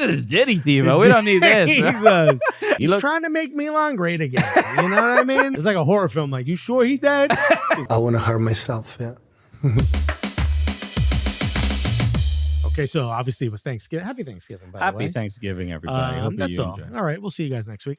to this Diddy team, but we don't need this. Jesus. He's trying to make Milan great again. You know what I mean? It's like a horror film. Like, you sure he dead? I want to hurt myself, yeah. Okay, so obviously it was Thanksgiving. Happy Thanksgiving, by the way. Happy Thanksgiving, everybody. Hope That's you all. enjoy. All right, we'll see you guys next week.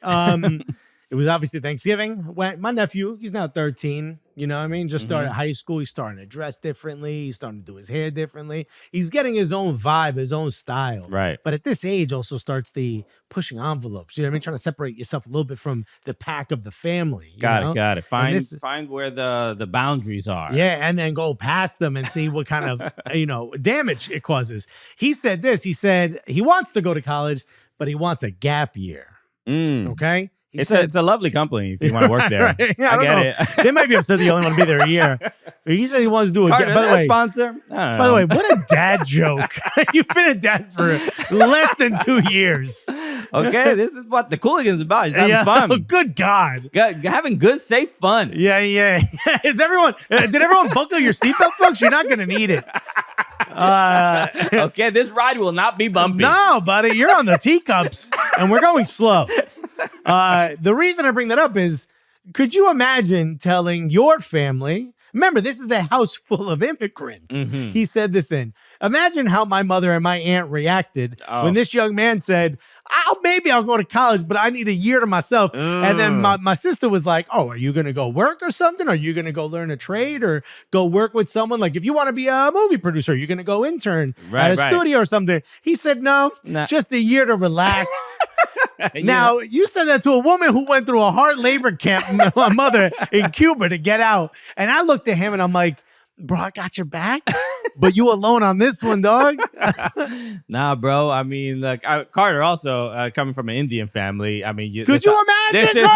It was obviously Thanksgiving. My nephew, he's now 13. You know what I mean? Just started high school. He's starting to dress differently. He's starting to do his hair differently. He's getting his own vibe, his own style. Right. But at this age also starts the pushing envelopes. You know what I mean? Trying to separate yourself a little bit from the pack of the family. Got it. Find where the boundaries are. Yeah, and then go past them and see what kind of damage it causes. He said this. He said he wants to go to college, but he wants a gap year. Okay? It's a lovely company if you want to work there. Right? Yeah, I get it. They might be upset that you only want to be there a year. He said he wants to do a Carter, by the way, sponsor. By the way, what a dad joke. You've been a dad for less than 2 years. Okay, this is what the Cooligans is about. Just having fun. Oh, good God. Having good, safe fun. Yeah. Did everyone buckle your seatbelts, folks? You're not going to need it. Okay, this ride will not be bumpy. No, buddy, you're on the teacups, and we're going slow. The reason I bring that up is, could you imagine telling your family? Remember, this is a house full of immigrants. He said this in. Imagine how my mother and my aunt reacted when this young man said, maybe I'll go to college, but I need a year to myself. And then my sister was like, oh, are you going to go work or something? Are you going to go learn a trade or go work with someone? Like, if you want to be a movie producer, you're going to go intern at a studio or something. He said, no, just a year to relax. Now, you said that to a woman who went through a hard labor camp, my mother, in Cuba to get out. And I looked at him and I'm like, bro, I got your back, but you alone on this one, dog. Nah, bro. I mean, like Carter also coming from an Indian family. I mean, could you imagine?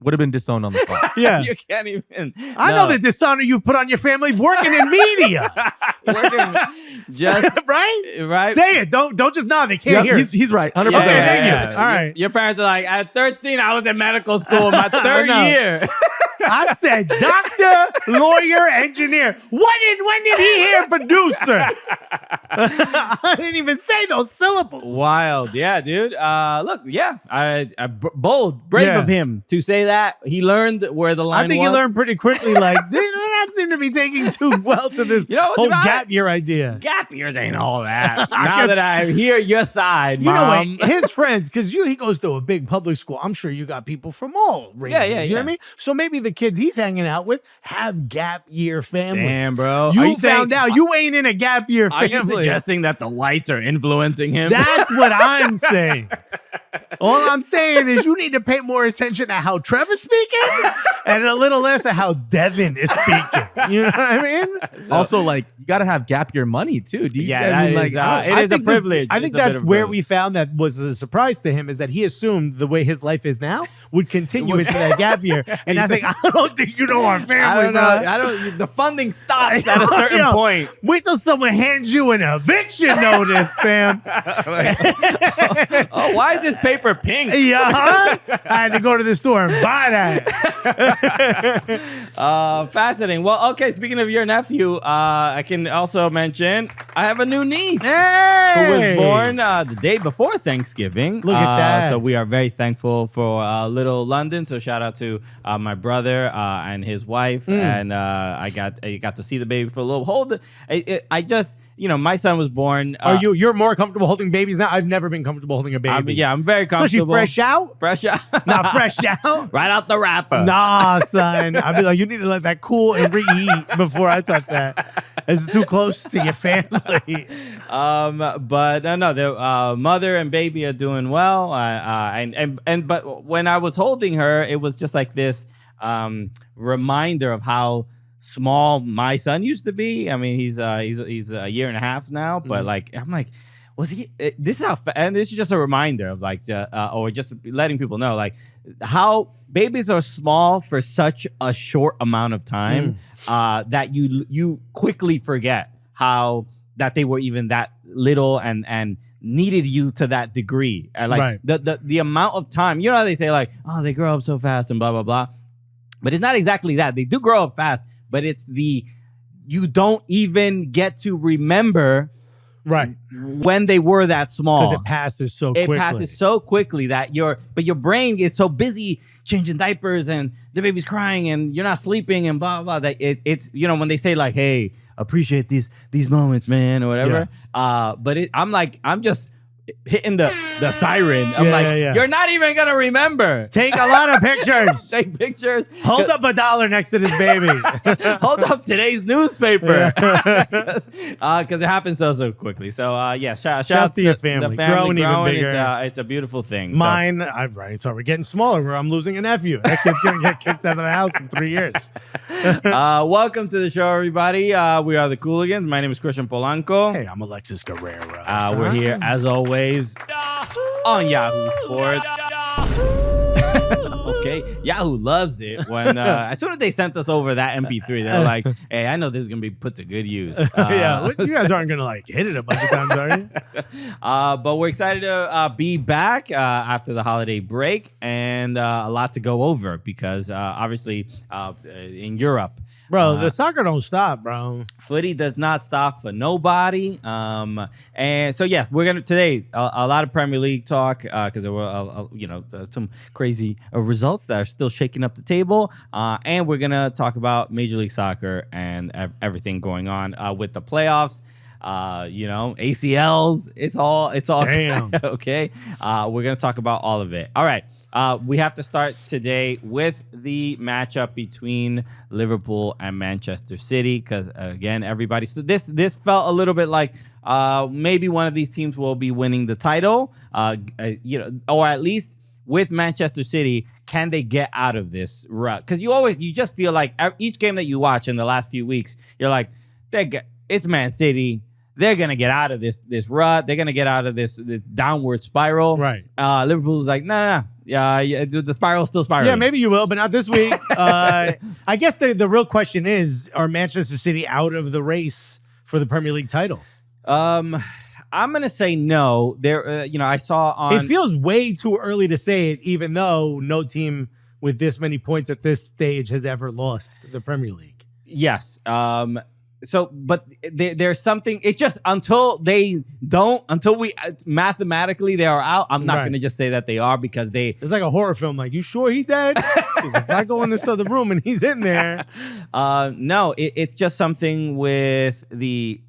Would have been disowned on the spot. Yeah. You can't even. I know the dishonor you've put on your family working in media. Just right? Say it. Don't just nod. They can't hear. He's right. 100%. Okay, thank you. All right. Your parents are like, at 13, I was in medical school, my third year. I said doctor, lawyer, engineer. When did he hear producer? I didn't even say those syllables. Wild. Yeah, dude. Look, brave of him to say that. He learned where the line was. I think he learned pretty quickly. Like, they don't seem to be taking too well to this whole gap year idea. Gap years ain't all that. Now that I hear your side, Mom. You know what? His friends, because he goes to a big public school. I'm sure you got people from all ranges. You know what I mean? So maybe the kids he's hanging out with have gap year families. Damn, bro. You found out you ain't in a gap year family. Are you suggesting that the whites are influencing him? That's what I'm saying. All I'm saying is you need to pay more attention to how Trevor's speaking and a little less at how Devin is speaking. You know what I mean? Also, like, you got to have gap year money, too. It is a privilege. I think that's where we found that was a surprise to him, is that he assumed the way his life is now would continue into that gap year. And I don't think you know our family. I don't know. The funding stops at a certain point. Wait till someone hands you an eviction notice, fam. Why is this paper pink? I had to go to the store and buy that. Fascinating. Well, okay, speaking of your nephew, I can also mention I have a new niece who was born the day before Thanksgiving. Look at that. So we are very thankful for little London. So shout out to my brother and his wife. And I got to see the baby for a little hold. I just... my son was born. You're more comfortable holding babies now? I've never been comfortable holding a baby. I'm very comfortable. Especially fresh out? Fresh out. Not fresh out? Right out the wrapper. Nah, son. I'd be like, you need to let that cool and reheat before I touch that. It's too close to your family. But no, the mother and baby are doing well. But when I was holding her, it was just like this reminder of how small my son used to be. I mean, he's a year and a half now, but like, I'm like, was he? This is how, and this is just a reminder of like, or just letting people know like how babies are small for such a short amount of time that you quickly forget how that they were even that little and needed you to that degree. And like the amount of time, you know how they say like, oh, they grow up so fast and blah blah blah, but it's not exactly that. They do grow up fast. But it's you don't even get to remember Right. when they were that small. Because it passes so quickly. It passes so quickly that your brain is so busy changing diapers and the baby's crying and you're not sleeping and blah blah blah. That it's when they say like, hey, appreciate these moments, man, or whatever. Yeah. But I'm just hitting the siren. I'm you're not even gonna remember. Take a lot of pictures. Take pictures. Hold up $1 next to this baby. Hold up today's newspaper. Because it happens so quickly. So shout out to your family. The family Growing even bigger. It's a beautiful thing. Mine, right. So we're getting smaller. I'm losing a nephew. That kid's gonna get kicked out of the house in 3 years. Welcome to the show, everybody. We are the Cooligans. My name is Christian Polanco. Hey, I'm Alexis Guerreros. We're here as always on Yahoo Sports. Okay, Yahoo loves it when as soon as they sent us over that MP3, they're like, "Hey, I know this is gonna be put to good use." You guys aren't gonna like hit it a bunch of times, are you? But we're excited to be back after the holiday break and a lot to go over because obviously in Europe. Bro, the soccer don't stop, bro. Footy does not stop for nobody. And so, we're going to today a lot of Premier League talk because there were, some crazy results that are still shaking up the table. And we're going to talk about Major League Soccer and everything going on with the playoffs. ACLs, it's all Damn. okay. We're gonna talk about all of it. All right. We have to start today with the matchup between Liverpool and Manchester City because again, this felt a little bit like maybe one of these teams will be winning the title. Or at least with Manchester City, can they get out of this rut? Because you just feel like each game that you watch in the last few weeks, you're like, it's Man City. They're going to get out of this rut. They're going to get out of this downward spiral. Right. Liverpool's like, no. Yeah, the spiral's still spiraling. Yeah, maybe you will, but not this week. I guess the real question is, are Manchester City out of the race for the Premier League title? I'm going to say no. I saw on... It feels way too early to say it, even though no team with this many points at this stage has ever lost the Premier League. Yes. But there's something. It's just until we mathematically they are out. I'm not going to just say that they are because It's like a horror film. Like, you sure he dead? Because if I go in this other room and he's in there, no. It's just something with the.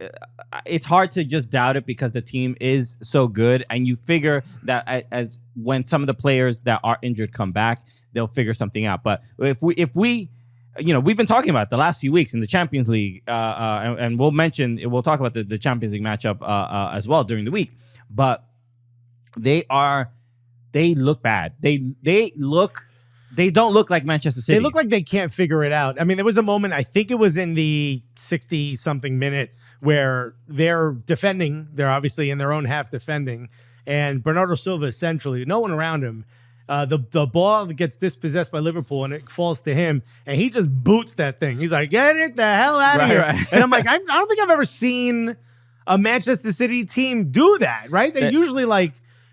It's hard to just doubt it because the team is so good, and you figure that as when some of the players that are injured come back, they'll figure something out. But if we. We've been talking about it the last few weeks in the Champions League, and we'll talk about the Champions League matchup as well during the week. But they look bad. They don't look like Manchester City. They look like they can't figure it out. I mean, there was a moment, I think it was in the 60-something minute, where they're defending. They're obviously in their own half defending, and Bernardo Silva essentially, no one around him. The ball gets dispossessed by Liverpool and it falls to him and he just boots that thing. He's like, get it the hell out of here. Right. And I'm like, I don't think I've ever seen a Manchester City team do that, right? They usually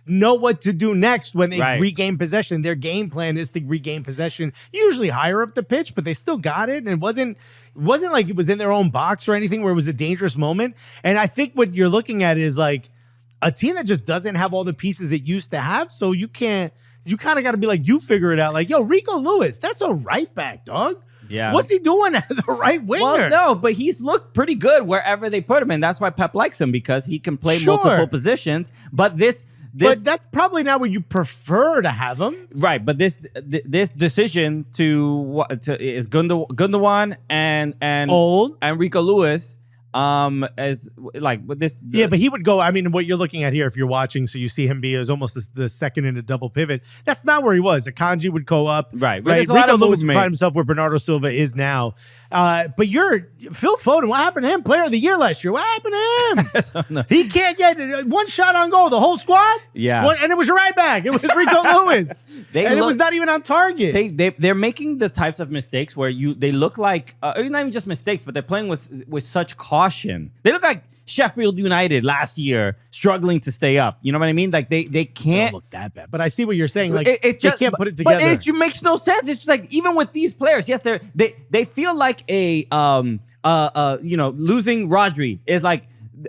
know what to do next when they regain possession. Their game plan is to regain possession, usually higher up the pitch, but they still got it. And it wasn't like it was in their own box or anything where it was a dangerous moment. And I think what you're looking at is like a team that just doesn't have all the pieces it used to have. So you kind of got to be like, you figure it out. Like, yo, Rico Lewis, that's a right back, dog. Yeah. What's he doing as a right winger? Well, no, but he's looked pretty good wherever they put him. And that's why Pep likes him because he can play multiple positions. But but that's probably not where you prefer to have him. Right. But this decision is Gundogan and Old and Rico Lewis. As like with this, yeah, but he would go. I mean, what you're looking at here, if you're watching, so you see him be as almost the second in a double pivot. That's not where he was. Akanji would go up, right? Rico Lewis would find himself where Bernardo Silva is now. But Phil Foden. What happened to him? Player of the year last year. What happened to him? He can't get one shot on goal. The whole squad. Yeah, and it was your right back. It was Rico Lewis, it was not even on target. They're making the types of mistakes where they look like it's not even just mistakes, but they're playing with such caution. They look like Sheffield United last year, struggling to stay up. You know what I mean? Like they can't look that bad. But I see what you're saying. Like they can't put it together. But it makes no sense. It's just like even with these players, yes, they feel like a losing Rodri is like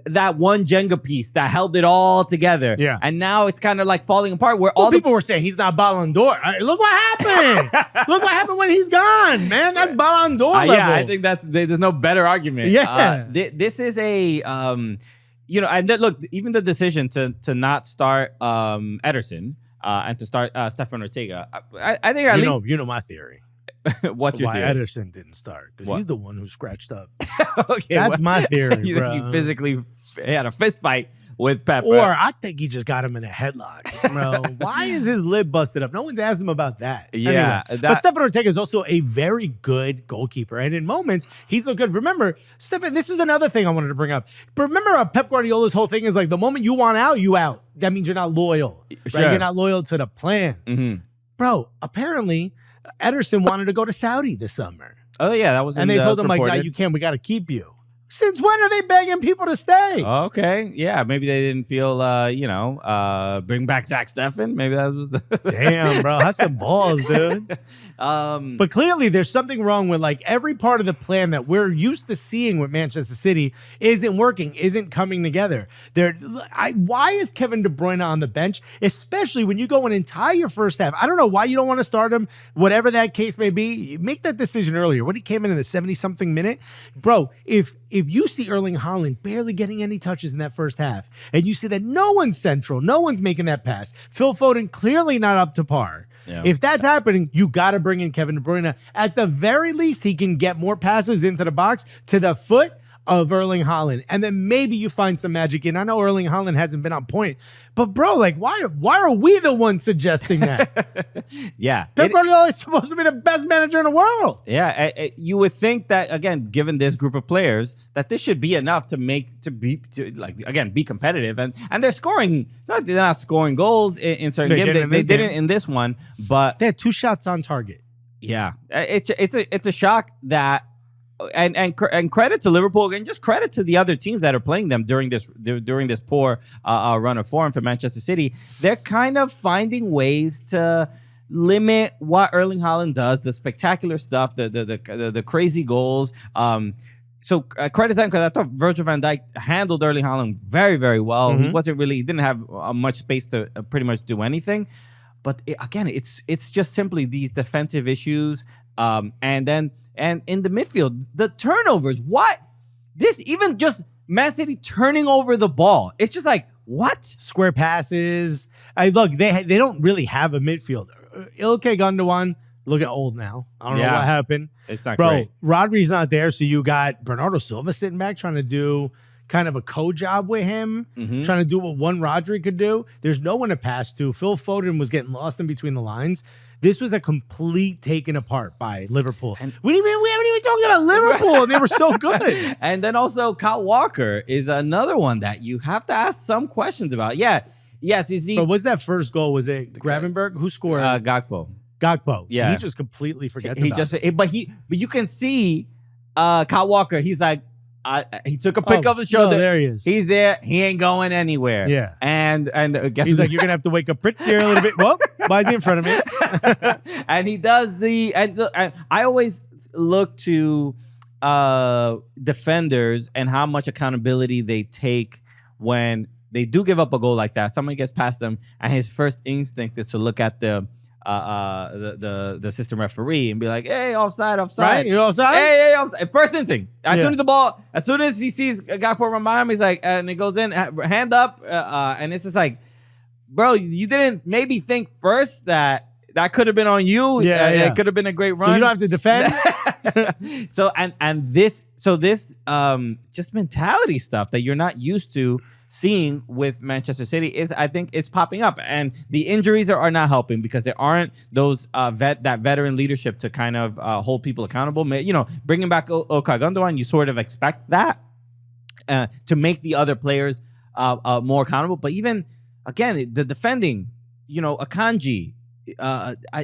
that one Jenga piece that held it all together. Yeah. And now it's kind of like falling apart where Well, all people were saying he's not Ballon d'Or. Look what happened. Look what happened when he's gone, man. That's Ballon d'Or level. Yeah, I think there's no better argument. Yeah. This is a and look, even the decision to not start Ederson and to start Stefan Ortega. I think at least you know my theory. What's your why theory? Ederson didn't start because he's the one who scratched up. Okay, That's my theory, you bro. think he physically had a fist fight with Pep, Or I think he just got him in a headlock, bro. Why is his lip busted up? No one's asked him about that. Yeah, Anyway, but Stefan Ortega is also a very good goalkeeper, and in moments he's so good. Remember, Stefan, this is another thing I wanted to bring up. But remember, Pep Guardiola's whole thing is like the moment you want out, you out. That means you're not loyal. Sure. Right? You're not loyal to the plan, bro. Apparently, Ederson wanted to go to Saudi this summer. Oh yeah, that was. And they told him like, "No, you can't. We got to keep you." Since when are they begging people to stay? Okay, yeah, maybe they didn't feel, bring back Zach Steffen. Maybe that was. Damn, bro, have some balls, dude. But clearly, there's something wrong with like every part of the plan that we're used to seeing with Manchester City isn't working, isn't coming together. Why is Kevin De Bruyne on the bench, especially when you go an entire first half? I don't know why you don't want to start him. Whatever that case may be, make that decision earlier. When he came in the 70-something minute, bro, if you see Erling Haaland barely getting any touches in that first half, and you see that no one's central, no one's making that pass, Phil Foden clearly not up to par. Yeah. If that's happening, you got to bring in Kevin De Bruyne. At the very least, he can get more passes into the box to the foot of Erling Haaland. And then maybe you find some magic in. I know Erling Haaland hasn't been on point, but bro, like why are we the ones suggesting that? Yeah. Pep Guardiola is supposed to be the best manager in the world. Yeah. You would think that, again, given this group of players, that this should be enough to be competitive. And they're scoring. It's not they're not scoring goals in certain games. They didn't in this one, but they had 2 shots on target. Yeah. It's a shock that and credit to Liverpool and just credit to the other teams that are playing them during this poor run of form for Manchester City. They're kind of finding ways to limit what Erling Haaland does, the spectacular stuff, the crazy goals. So credit to them because I thought Virgil van Dijk handled Erling Haaland very, very well. He didn't have much space to pretty much do anything. But again, it's just simply these defensive issues. And in the midfield, the turnovers. What? This even just Man City turning over the ball. It's just like, what? Square passes. Look, they don't really have a midfield. Ilkay Gundogan, looking old now. I don't know what happened. It's not great. Bro, Rodri's not there, so you got Bernardo Silva sitting back trying to do kind of a co-job with him, trying to do what one Rodri could do. There's no one to pass to. Phil Foden was getting lost in between the lines. This was a complete taken apart by Liverpool. And we haven't even talked about Liverpool, and they were so good. And then also Kyle Walker is another one that you have to ask some questions about. Yeah. Yes, you see. But what's that first goal? Was it Gravenberch? Who scored? Gakpo. Yeah. He just completely forgets about it. But you can see Kyle Walker, he's like, he took a pick off the shoulder. No, there he is. He's there. He ain't going anywhere. Yeah. And guess he's like, you're gonna have to wake up pretty here a little bit. Well, why is he in front of me? And he does and I always look to defenders and how much accountability they take when they do give up a goal like that. Somebody gets past them, and his first instinct is to look at the assistant referee and be like, "Hey, offside. Right? You offside? Hey, offside." First instinct. As soon as he sees a guy put behind him, he's like, and it goes in, hand up, and it's just like, bro, you didn't maybe think first that could have been on you. It could have been a great run. So you don't have to defend. This just mentality stuff that you're not used to seeing with Manchester City I think it's popping up, and the injuries are not helping because there aren't those that veteran leadership to kind of hold people accountable. Bringing back Ilkay Gundogan, you sort of expect that to make the other players more accountable. But even again, the defending, Akanji.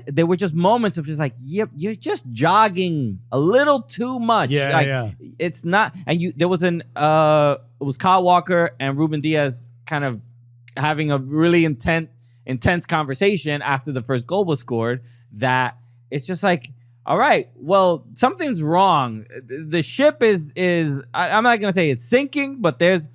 There were just moments of just like, yep, you're just jogging a little too much. It's not, and there was it was Kyle Walker and Ruben Diaz kind of having a really intense conversation after the first goal was scored. That it's just like, all right, well, something's wrong. The ship is I'm not gonna say it's sinking, but there's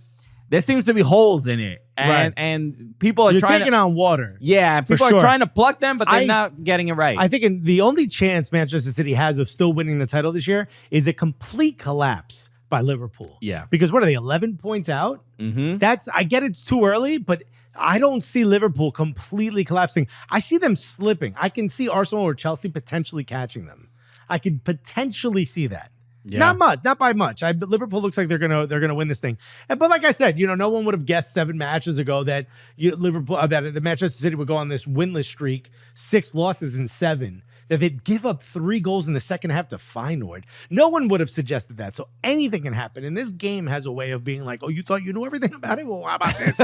there seems to be holes in it, and people are You're trying taking to, on water. yeah, people sure. are trying to plug them, but they're not getting it right. I think the only chance Manchester City has of still winning the title this year is a complete collapse by Liverpool. Yeah. Because what are they, 11 points out? That's, I get it's too early, but I don't see Liverpool completely collapsing. I see them slipping. I can see Arsenal or Chelsea potentially catching them. I could potentially see that. Yeah. Not much, not by much. Liverpool looks like they're gonna win this thing. But like I said, no one would have guessed 7 matches ago that that the Manchester City would go on this winless streak, 6 losses in 7. That they'd give up 3 goals in the second half to Feyenoord. No one would have suggested that. So anything can happen. And this game has a way of being like, oh, you thought you knew everything about it? Well, how about this?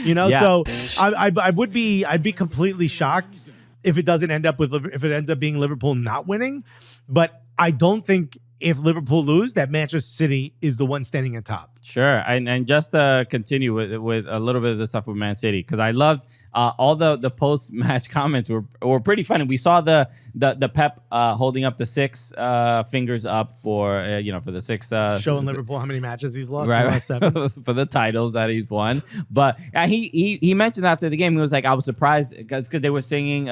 Yeah. So I'd be completely shocked if it doesn't end up if it ends up being Liverpool not winning. But I don't think if Liverpool lose, that Manchester City is the one standing at top. Sure, and just to continue with a little bit of the stuff with Man City, because I loved all the post match comments were pretty funny. We saw the Pep holding up the 6 fingers up for for the 6 showing Liverpool how many matches he's lost. Right, The last 7. for the titles that he's won. But he mentioned after the game, he was like, I was surprised because they were singing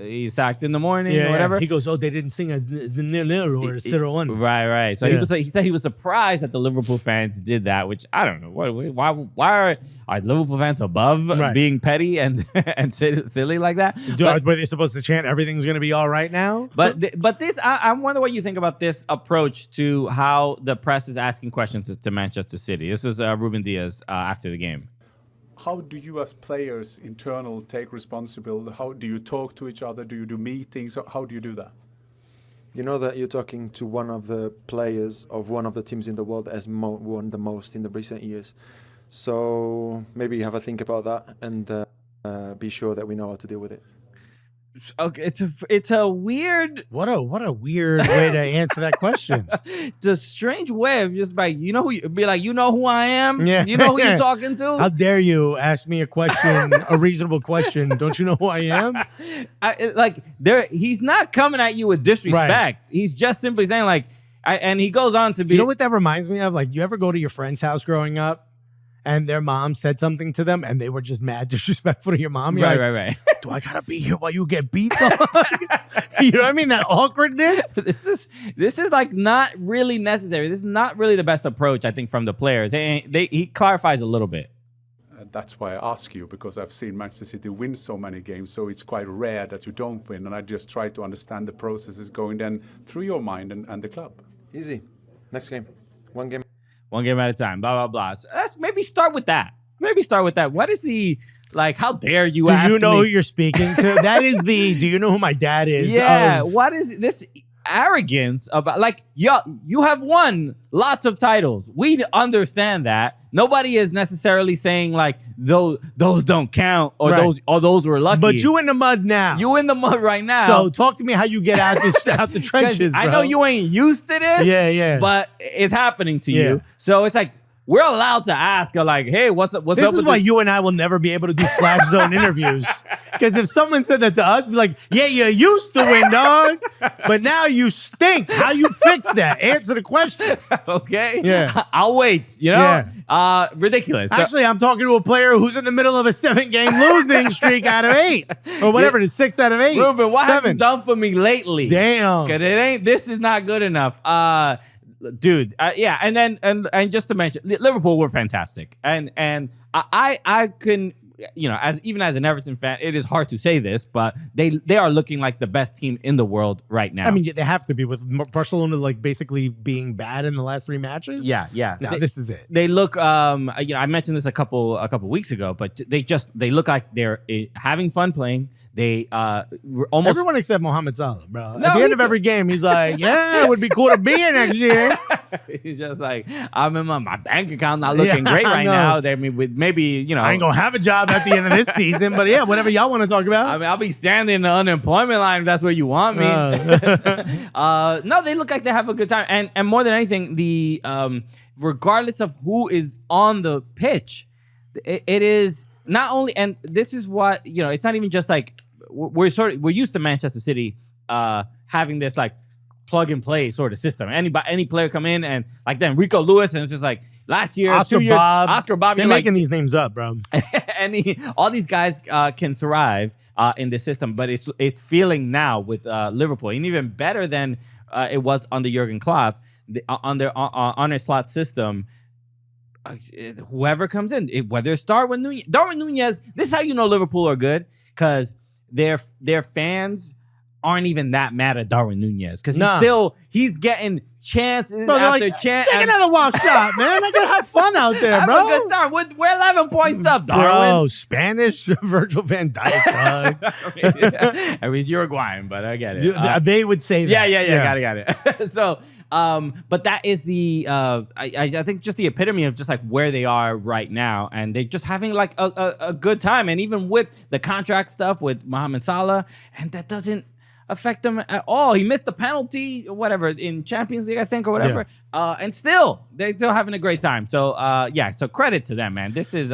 he's sacked in the morning or whatever. He goes, oh, they didn't sing as 0-0 or 0-1. Right. So he said he was surprised that the Liverpool fans did that, which I don't know. Why are Liverpool fans above being petty and silly like that? Were they supposed to chant everything's going to be all right now? But this, I wonder what you think about this approach to how the press is asking questions to Manchester City. This was Ruben Diaz after the game. How do you as players internal take responsibility? How do you talk to each other? Do you do meetings? How do you do that? You know that you're talking to one of the players of one of the teams in the world that has won the most in the recent years. So maybe have a think about that and be sure that we know how to deal with it. Okay, it's a weird. What a weird way to answer that question. It's a strange way of just like be like, you know who I am. Yeah. You know who you're talking to. How dare you ask me a question, a reasonable question? Don't you know who I am? He's not coming at you with disrespect. Right. He's just simply saying like, and he goes on to be. You know what that reminds me of? Like, you ever go to your friend's house growing up? And their mom said something to them, and they were just mad disrespectful to your mom. You're Right. Do I gotta be here while you get beat? You know what I mean? That awkwardness. This is like not really necessary. This is not really the best approach, I think, from the players. He clarifies a little bit. That's why I ask you, because I've seen Manchester City win so many games, so it's quite rare that you don't win. And I just try to understand the processes going then through your mind and the club. Easy. Next game. One game. One game at a time, blah, blah, blah. So let's maybe start with that. What is the, like, how dare you ask me? Do you know who you're speaking to? That is do you know who my dad is? Yeah, what is this arrogance about, like, you have won lots of titles. We understand that. Nobody is necessarily saying, like, those don't count or those were lucky. But you in the mud now. You in the mud right now. So talk to me how you get out the trenches, bro. I know you ain't used to this. Yeah. But it's happening to you. So it's like, we're allowed to ask, like, hey, what's up? This is why you and I will never be able to do Flash Zone interviews. Because if someone said that to us, be like, yeah, you used to win, dog. But now you stink. How you fix that? Answer the question. Okay. Yeah. I'll wait. Ridiculous. Actually, I'm talking to a player who's in the middle of a 7-game losing streak out of 8. Or whatever, it's 6 out of 8. Ruben, what 7. have you done for me lately? Damn. Because this is not good enough. Dude, and just to mention, Liverpool were fantastic, and I can, as an Everton fan, it is hard to say this, but they are looking like the best team in the world right now. I mean, they have to be, with Barcelona like basically being bad in the last 3 matches. Yeah. No, this is it. They look, I mentioned this a couple weeks ago, but they look like they're having fun playing. They almost everyone except Mohamed Salah, bro. No, At the end of every game, he's like, "Yeah, it would be cool to be here next year." He's just like, I'm in my bank account not looking great right now. They maybe I ain't gonna have a job at the end of this season, but yeah, whatever y'all want to talk about. I mean, I'll be standing in the unemployment line if that's where you want me. No, they look like they have a good time, and more than anything, the regardless of who is on the pitch, it is not only, and this is what it's not even just like we're used to Manchester City having this like plug and play sort of system. Any player come in and like then Rico Lewis, and it's just like last year, Oscar 2 years, Bob. Oscar Bob. They're You're like, making these names up, bro. and all these guys can thrive in the system, but it's feeling now with Liverpool, and even better than it was under Jurgen Klopp on their slot system. Whoever comes in, whether it's Darwin Nunez, this is how you know Liverpool are good, because their fans aren't even that mad at Darwin Nunez, because he's getting chances after chance. Take another wild shot, man. I gotta have fun out there, Have bro. a good time. We're 11 points up, Darwin. Bro, Spanish Virgil van Dijk, dog. I mean, Uruguayan, but I get it. They would say that. Yeah. Got it. So, but that is the I think just the epitome of just like where they are right now, and they're just having like a good time, and even with the contract stuff with Mohamed Salah, and that doesn't affect them at all. He missed the penalty or whatever in Champions League, I think, or whatever. And still, they're still having a great time. So so credit to them, man. This is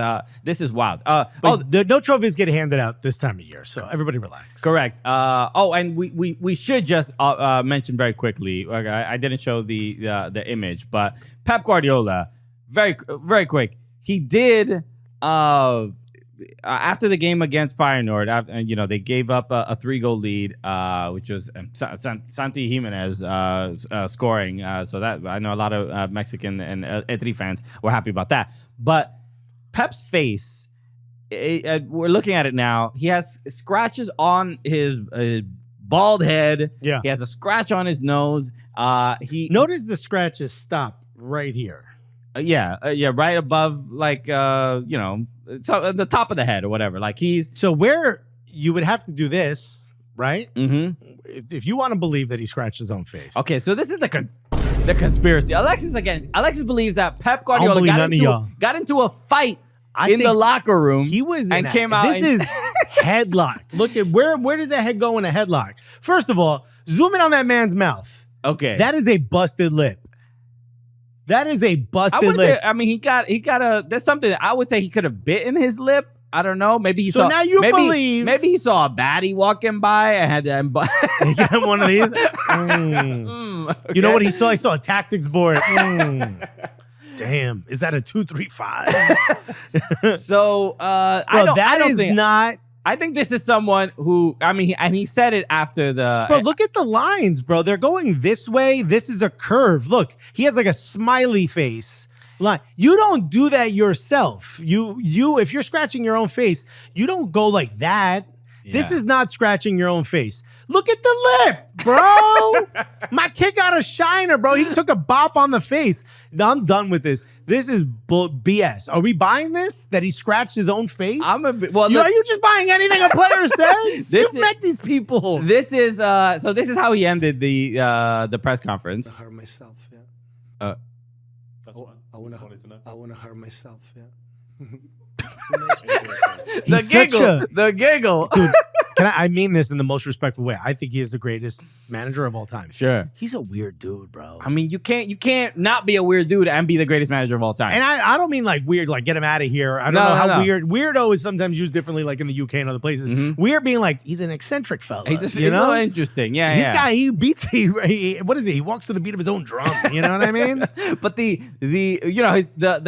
wild. No trophies get handed out this time of year, so everybody relax. Correct. And we should just mention very quickly. I didn't show the image, but Pep Guardiola, very quick. He did after the game against Feyenoord, they gave up a 3-goal lead, which was Santi Jimenez scoring. So that I know a lot of Mexican and Etri fans were happy about that. But Pep's face, we're looking at it now. He has scratches on his bald head. Yeah. He has a scratch on his nose. Notice the scratches stop right here. Right above, like, so at the top of the head or whatever. Like so where you would have to do this, right? Mm-hmm. If you want to believe that he scratched his own face. Okay, so this is the conspiracy. Alexis believes that Pep Guardiola got into a fight in the locker room. He was and came out. This is headlock. Look at where does that head go in a headlock? First of all, zoom in on that man's mouth. Okay, that is a busted lip. That is a busted lip. He got there's something I would say he could have bitten his lip. I don't know. Maybe he saw. Now you believe. Maybe he saw a baddie walking by and had to. He got one of these. Okay. You know what he saw? He saw a tactics board. Damn, is that a 2-3-5? So I don't think I think this is someone who, and he said it after the... Bro, look at the lines, bro. They're going this way. This is a curve. Look, he has like a smiley face line. You don't do that yourself. If you're scratching your own face, you don't go like that. Yeah. This is not scratching your own face. Look at the lip, bro. My kid got a shiner, bro. He took a bop on the face. I'm done with this. This is BS. Are we buying this? That he scratched his own face? Are you just buying anything a player says? You've met these people. This is this is how he ended the press conference. I hurt myself, yeah. I want to hurt myself, yeah. The giggle. Dude, I mean this in the most respectful way. I think he is the greatest manager of all time. Sure. He's a weird dude, bro. You can't not be a weird dude and be the greatest manager of all time. And I don't mean like weird, like get him out of here. I don't know how weird. Weirdo is sometimes used differently, like in the UK and other places. Mm-hmm. Weird being like, he's an eccentric fella. He's a little interesting. Yeah, This guy, he beats, what is he? He walks to the beat of his own drum. You know what I mean? But the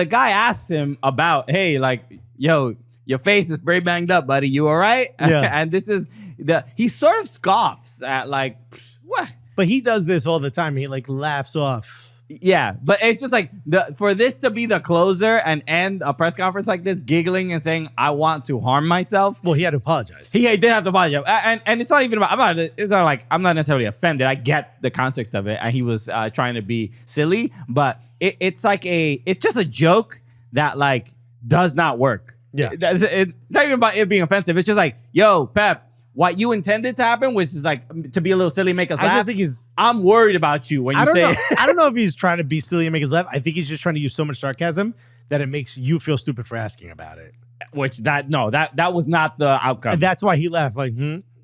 guy asks him about, hey, like, yo, your face is pretty banged up, buddy. You all right? Yeah. And this is he sort of scoffs at like, what? But he does this all the time. He like laughs off. Yeah, but it's just like for this to be the closer and end a press conference like this, giggling and saying, I want to harm myself. Well, he had to apologize. He did have to apologize. And it's not even about, I'm not necessarily offended. I get the context of it. And he was trying to be silly, but it's just a joke that like does not work. Yeah. It's not even about it being offensive. It's just like, yo, Pep, what you intended to happen was just like to be a little silly, make us laugh. I just think I'm worried about you when you say it. I don't know if he's trying to be silly and make us laugh. I think he's just trying to use so much sarcasm that it makes you feel stupid for asking about it. That was not the outcome. And that's why he laughed. Like,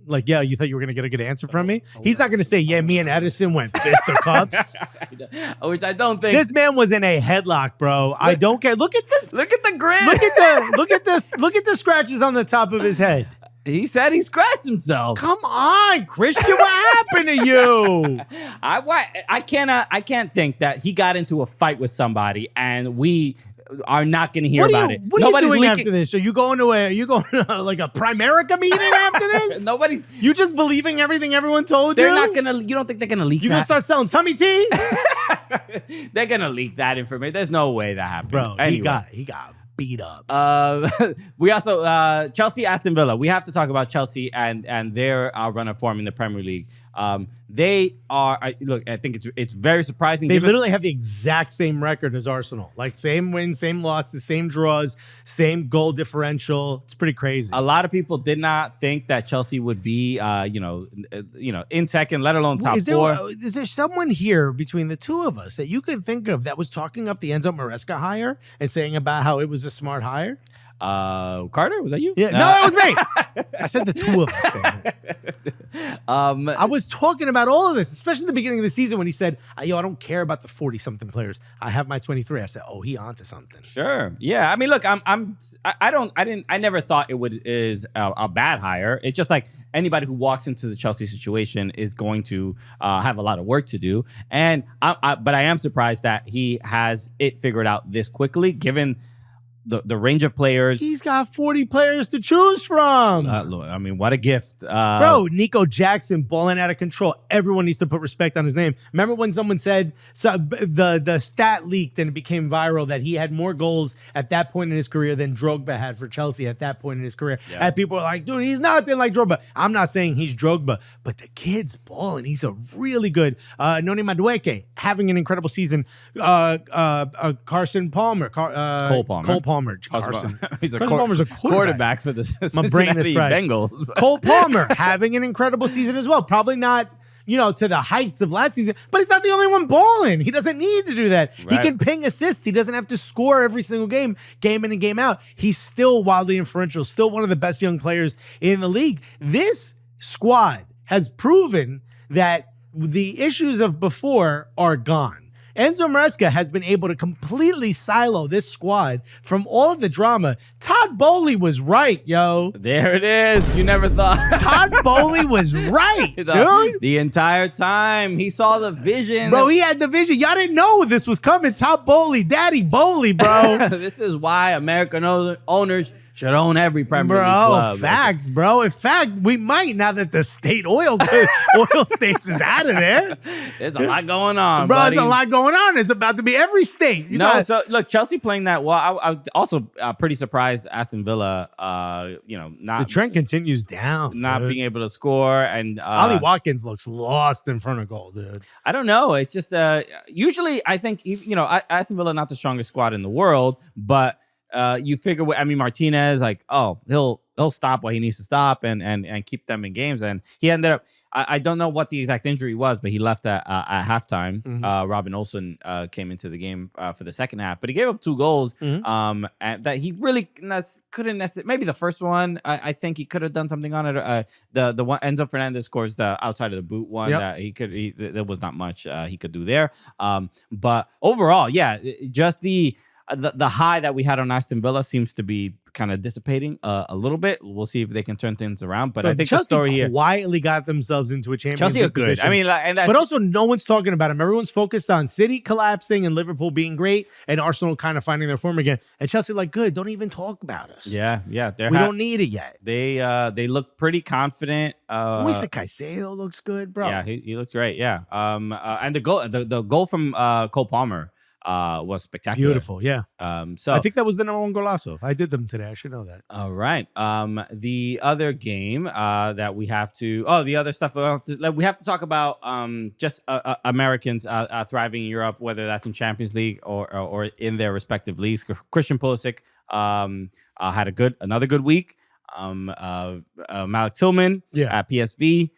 Like, yeah, you thought you were going to get a good answer from me? He's not going to say, yeah, me and Edison went fisticuffs. Which I don't think. This man was in a headlock, bro. I don't care. Look at this. Look at the grin. Look at the scratches on the top of his head. He said he scratched himself. Come on, Christian, what happened to you? I can't think that he got into a fight with somebody and we are not going to hear about it. What are you doing after this? Are you going to like a Primerica meeting after this? You just believing everything everyone told you? They're not gonna. You don't think they're gonna leak? You gonna start selling tummy tea? They're gonna leak that information. There's no way that happened, bro. Anyway. He got beat up. We also Chelsea, Aston Villa. We have to talk about Chelsea and their run of form in the Premier League. They are look. I think it's very surprising. They literally have the exact same record as Arsenal. Like same wins, same losses, same draws, same goal differential. It's pretty crazy. A lot of people did not think that Chelsea would be, in second, let alone top four. Is there someone here between the two of us that you could think of that was talking up the Enzo Maresca hire and saying about how it was a smart hire? Carter, was that you? Yeah, no, it was me. I said the two of us. I was talking about all of this, especially in the beginning of the season when he said, I don't care about the 40-something players. I have my 23. I said, oh, he onto something. Sure. Yeah. I mean, look, I never thought it is a bad hire. It's just like anybody who walks into the Chelsea situation is going to have a lot of work to do. And but I am surprised that he has it figured out this quickly, given the range of players. He's got 40 players to choose from. I mean, what a gift. Bro, Nico Jackson balling out of control. Everyone needs to put respect on his name. Remember when someone said the stat leaked and it became viral that he had more goals at that point in his career than Drogba had for Chelsea at that point in his career. Yeah. And people are like, dude, he's nothing like Drogba. I'm not saying he's Drogba, but the kid's balling. He's a really good Noni Madueke having an incredible season. Carson Palmer. Cole Palmer. He's a Palmer's a quarterback for the My brain is fried. Bengals. Cole Palmer having an incredible season as well. Probably not, to the heights of last season, but he's not the only one balling. He doesn't need to do that. Right. He can ping assists. He doesn't have to score every single game in and game out. He's still wildly influential, still one of the best young players in the league. This squad has proven that the issues of before are gone. Enzo Maresca has been able to completely silo this squad from all of the drama. Todd Bowley was right, yo. There it is. You never thought. Todd Bowley was right, dude. The entire time. He saw the vision. Bro, he had the vision. Y'all didn't know this was coming. Todd Bowley, Daddy Bowley, bro. This is why American owners should own every Premier League club. Facts, bro. In fact, we might now that the state oil states is out of there. There's a lot going on, bro. buddy. There's a lot going on. It's about to be every state. So look, Chelsea playing that well. I was also pretty surprised Aston Villa, not the trend continues down, not being able to score, and Ollie Watkins looks lost in front of goal, dude. I don't know. It's just usually I think Aston Villa not the strongest squad in the world, but. You figure, Martinez, he'll stop what he needs to stop and keep them in games. And he ended up, I don't know what the exact injury was, but he left at halftime. Mm-hmm. Robin Olsen came into the game for the second half, but he gave up 2 goals. Mm-hmm. And that he really couldn't necessarily. Maybe the first one, I think he could have done something on it. The one Enzo Fernandez scores the outside of the boot one. That there was not much he could do there. But overall, just the high that we had on Aston Villa seems to be kind of dissipating a little bit. We'll see if they can turn things around. But I think Chelsea the story here quietly got themselves into a championship Chelsea are good. position. But also no one's talking about them. Everyone's focused on City collapsing and Liverpool being great and Arsenal kind of finding their form again. And Chelsea good. Don't even talk about us. Yeah. We don't need it yet. They look pretty confident. Moise Caicedo looks good, bro. Yeah, he looks great. Yeah. And the goal from Cole Palmer was spectacular. Beautiful, yeah. So I think that was the number 1 golazo. I did them today. I should know that. All right. The other game that we have to, the other stuff we have to talk about, just Americans thriving in Europe, whether that's in Champions League or in their respective leagues. Christian Pulisic had another good week. Malik Tillman at PSV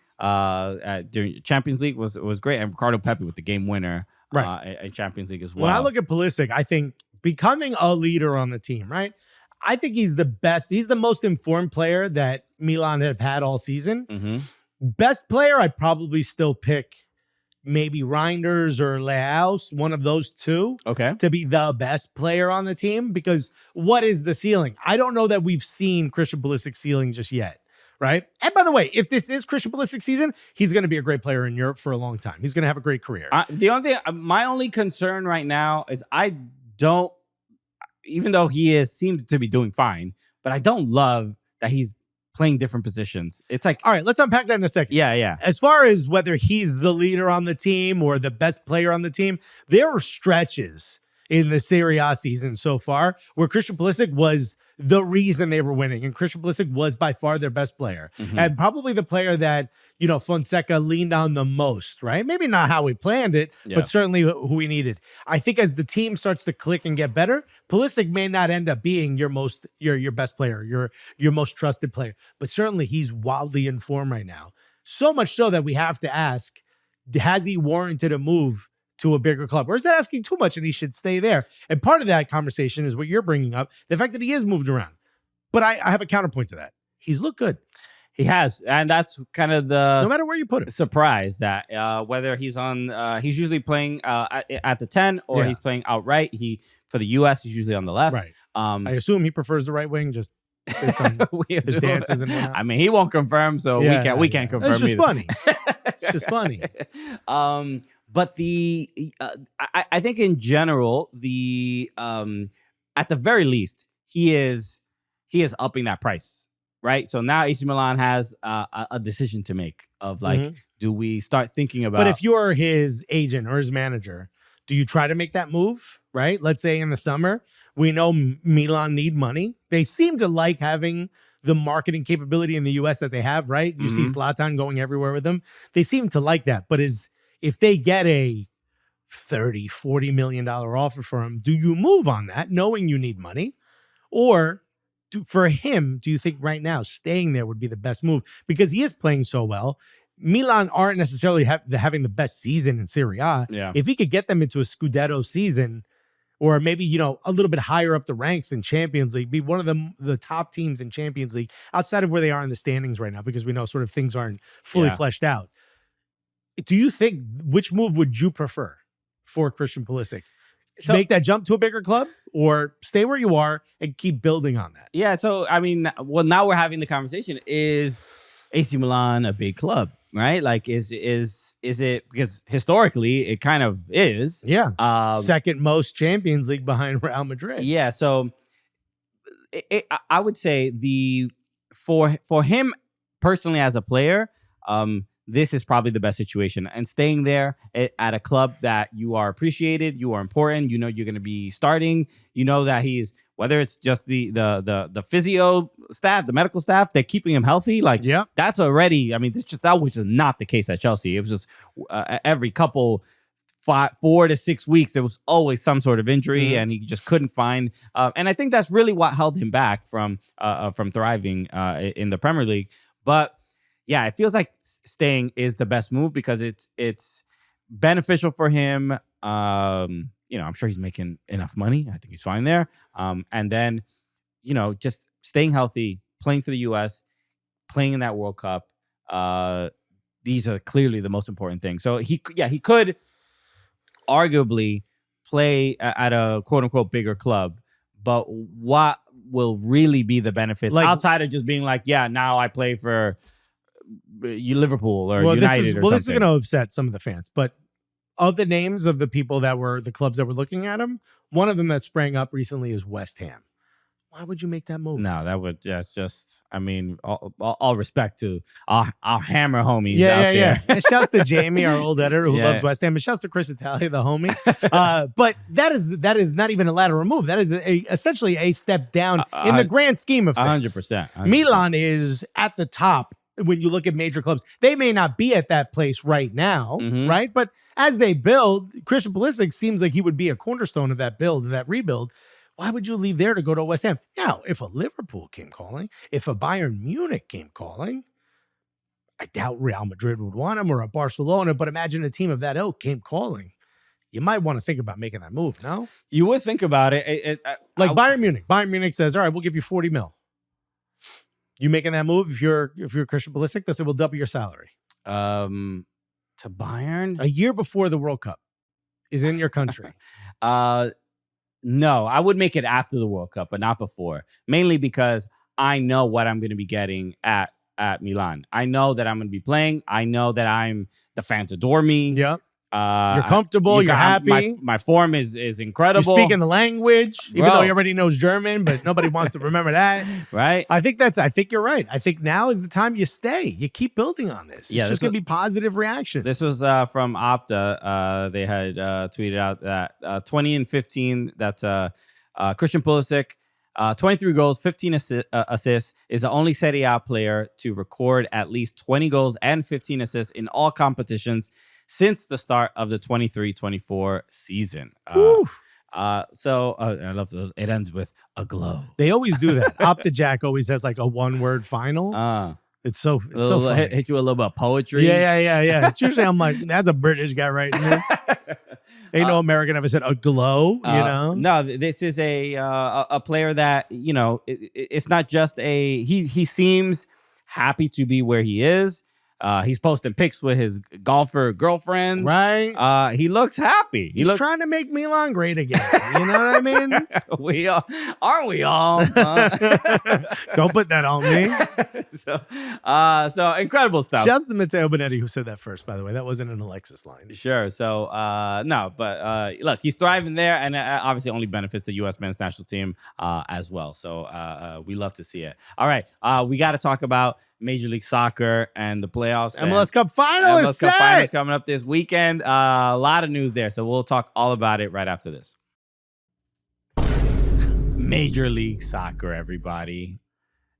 during Champions League was great, and Ricardo Pepi with the game winner. Right, in Champions League as well. When I look at Pulisic, I think becoming a leader on the team, right? I think he's the best. He's the most informed player that Milan have had all season. Mm-hmm. Best player, I'd probably still pick maybe Reinders or Leaus, one of those two, to be the best player on the team. Because what is the ceiling? I don't know that we've seen Christian Pulisic's ceiling just yet. right? And by the way, if this is Christian Pulisic season, he's going to be a great player in Europe for a long time. He's going to have a great career. The only thing, my only concern right now is I don't, even though he seems to be doing fine, but I don't love that he's playing different positions. It's like, all right, let's unpack that in a second. yeah. As far as whether he's the leader on the team or the best player on the team, there were stretches in the Serie A season so far where Christian Pulisic was the reason they were winning. And Christian Pulisic was by far their best player. And probably the player that, Fonseca leaned on the most, right? Maybe not how we planned it, but certainly who we needed. I think as the team starts to click and get better, Pulisic may not end up being your best player, your most trusted player, but certainly he's wildly in form right now. So much so that we have to ask, has he warranted a move to a bigger club? Or is that asking too much and he should stay there? And part of that conversation is what you're bringing up, the fact that he is moved around. But I have a counterpoint to that. He's looked good. He has. And that's kind of the no matter where you put him. Surprise that whether he's on, he's usually playing at the 10 or he's playing outright. For the U.S., he's usually on the left. Right. I assume he prefers the right wing just based on his dances and whatnot. I mean, he won't confirm, so we can't confirm. It's just either. funny. It's just funny. But I think in general, at the very least, he is upping that price, right? So now AC Milan has a decision to make of like, do we start thinking about? But if you're his agent or his manager, do you try to make that move, right? Let's say in the summer, we know Milan need money. They seem to like having the marketing capability in the US that they have, right? You see Zlatan going everywhere with them. They seem to like that. But if they get a $30, $40 million offer for him, do you move on that knowing you need money? Or for him, do you think right now staying there would be the best move? Because he is playing so well. Milan aren't necessarily having the best season in Serie A. Yeah. If he could get them into a Scudetto season, or maybe, a little bit higher up the ranks in Champions League, be one of the top teams in Champions League outside of where they are in the standings right now, because we know sort of things aren't fully fleshed out. Do you think, which move would you prefer for Christian Pulisic? So, make that jump to a bigger club or stay where you are and keep building on that? Yeah, so, I mean, well, now we're having the conversation. Is AC Milan a big club, right? Like, is it, because historically it kind of is. Yeah. Second most Champions League behind Real Madrid. Yeah, so I would say for him personally as a player, this is probably the best situation. And staying there at a club that you are appreciated, you are important, you're going to be starting, that whether it's just the physio staff, the medical staff, they're keeping him healthy. Like, that's already, I mean, that was just not the case at Chelsea. It was just every couple 4 to 6 weeks, there was always some sort of injury and he just couldn't find. And I think that's really what held him back from thriving in the Premier League. But yeah, it feels like staying is the best move because it's beneficial for him. I'm sure he's making enough money. I think he's fine there. And then, just staying healthy, playing for the U.S., playing in that World Cup. These are clearly the most important things. So he could arguably play at a quote unquote bigger club, but what will really be the benefits outside of just being like, now I play for Liverpool or United or something? This is going to upset some of the fans, but of the names of the people that were the clubs that were looking at him, one of them that sprang up recently is West Ham. Why would you make that move? No, that's just, I mean, all respect to our Hammer homies out there. Yeah. And shouts to Jamie, our old editor who loves West Ham. And shouts to Chris Italia, the homie. But that is not even a lateral move. That is essentially a step down in the grand scheme of things. 100%. Milan is at the top. When you look at major clubs, they may not be at that place right now, right? But as they build, Christian Pulisic seems like he would be a cornerstone of that build, of that rebuild. Why would you leave there to go to West Ham? Now, if a Liverpool came calling, if a Bayern Munich came calling, I doubt Real Madrid would want him, or a Barcelona, but imagine a team of that ilk came calling. You might want to think about making that move, no? You would think about it. Bayern Munich. Bayern Munich says, all right, we'll give you 40 mil. You making that move if you're Christian Pulisic? They say we'll double your salary. To Bayern? A year before the World Cup is in your country. No, I would make it after the World Cup, but not before. Mainly because I know what I'm going to be getting at at Milan. I know that I'm going to be playing. I know that the fans adore me. Yeah. You're comfortable. You're happy. My form is incredible. You're speaking the language, even Bro. though he already knows German, but nobody wants to remember that. Right? I think you're right. I think now is the time you stay. You keep building on this. Yeah, It's just going to be positive reactions. This was from Opta. They had tweeted out that 20 and 15, that's Christian Pulisic, 23 goals, 15 assists, is the only Serie A player to record at least 20 goals and 15 assists in all competitions since the start of the 23-24 season. I love it ends with a glow. They always do that. Opta always has like a one-word final. It's so funny. Hit you a little bit of poetry. Yeah. It's usually I'm like, that's a British guy writing this. Ain't no American ever said a glow, you know? No, this is a player that, it's not just he seems happy to be where he is. He's posting pics with his golfer girlfriend. Right. He looks happy. He's trying to make Milan great again. You know what I mean? We all, aren't we all? Don't put that on me. So incredible stuff. Just the Matteo Bonetti who said that first, by the way. That wasn't an Alexis line. Sure. So, no, but look, he's thriving there, and obviously only benefits the U.S. men's national team as well. So we love to see it. All right. We got to talk about Major League Soccer and the playoffs. MLS Cup Final is set. MLS Cup Final is coming up this weekend. A lot of news there, so we'll talk all about it right after this. Major League Soccer, everybody.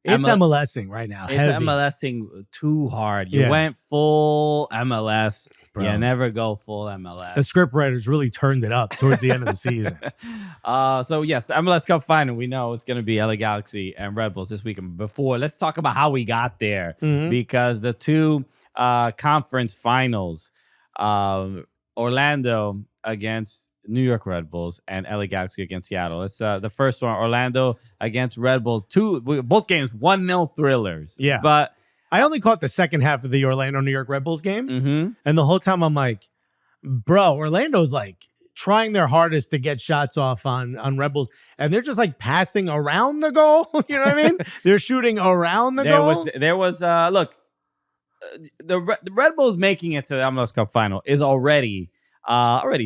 It's MLSing right now. It's heavy. MLSing too hard. You went full MLS. Bro. You never go full MLS. The script writers really turned it up towards the end of the season. So yes, MLS Cup Final. We know it's going to be LA Galaxy and Red Bulls this weekend. Before, let's talk about how we got there, because the two conference finals, Orlando against New York Red Bulls and LA Galaxy against Seattle. It's the first one, Orlando against Red Bulls. Both games 1-0 thrillers. Yeah, but I only caught the second half of the Orlando-New York Red Bulls game. And the whole time I'm like, bro, Orlando's like trying their hardest to get shots off on Red Bulls. And they're just like passing around the goal. You know what I mean? They're shooting around the goal. There was look, the Red Bulls making it to the MLS Cup Final is already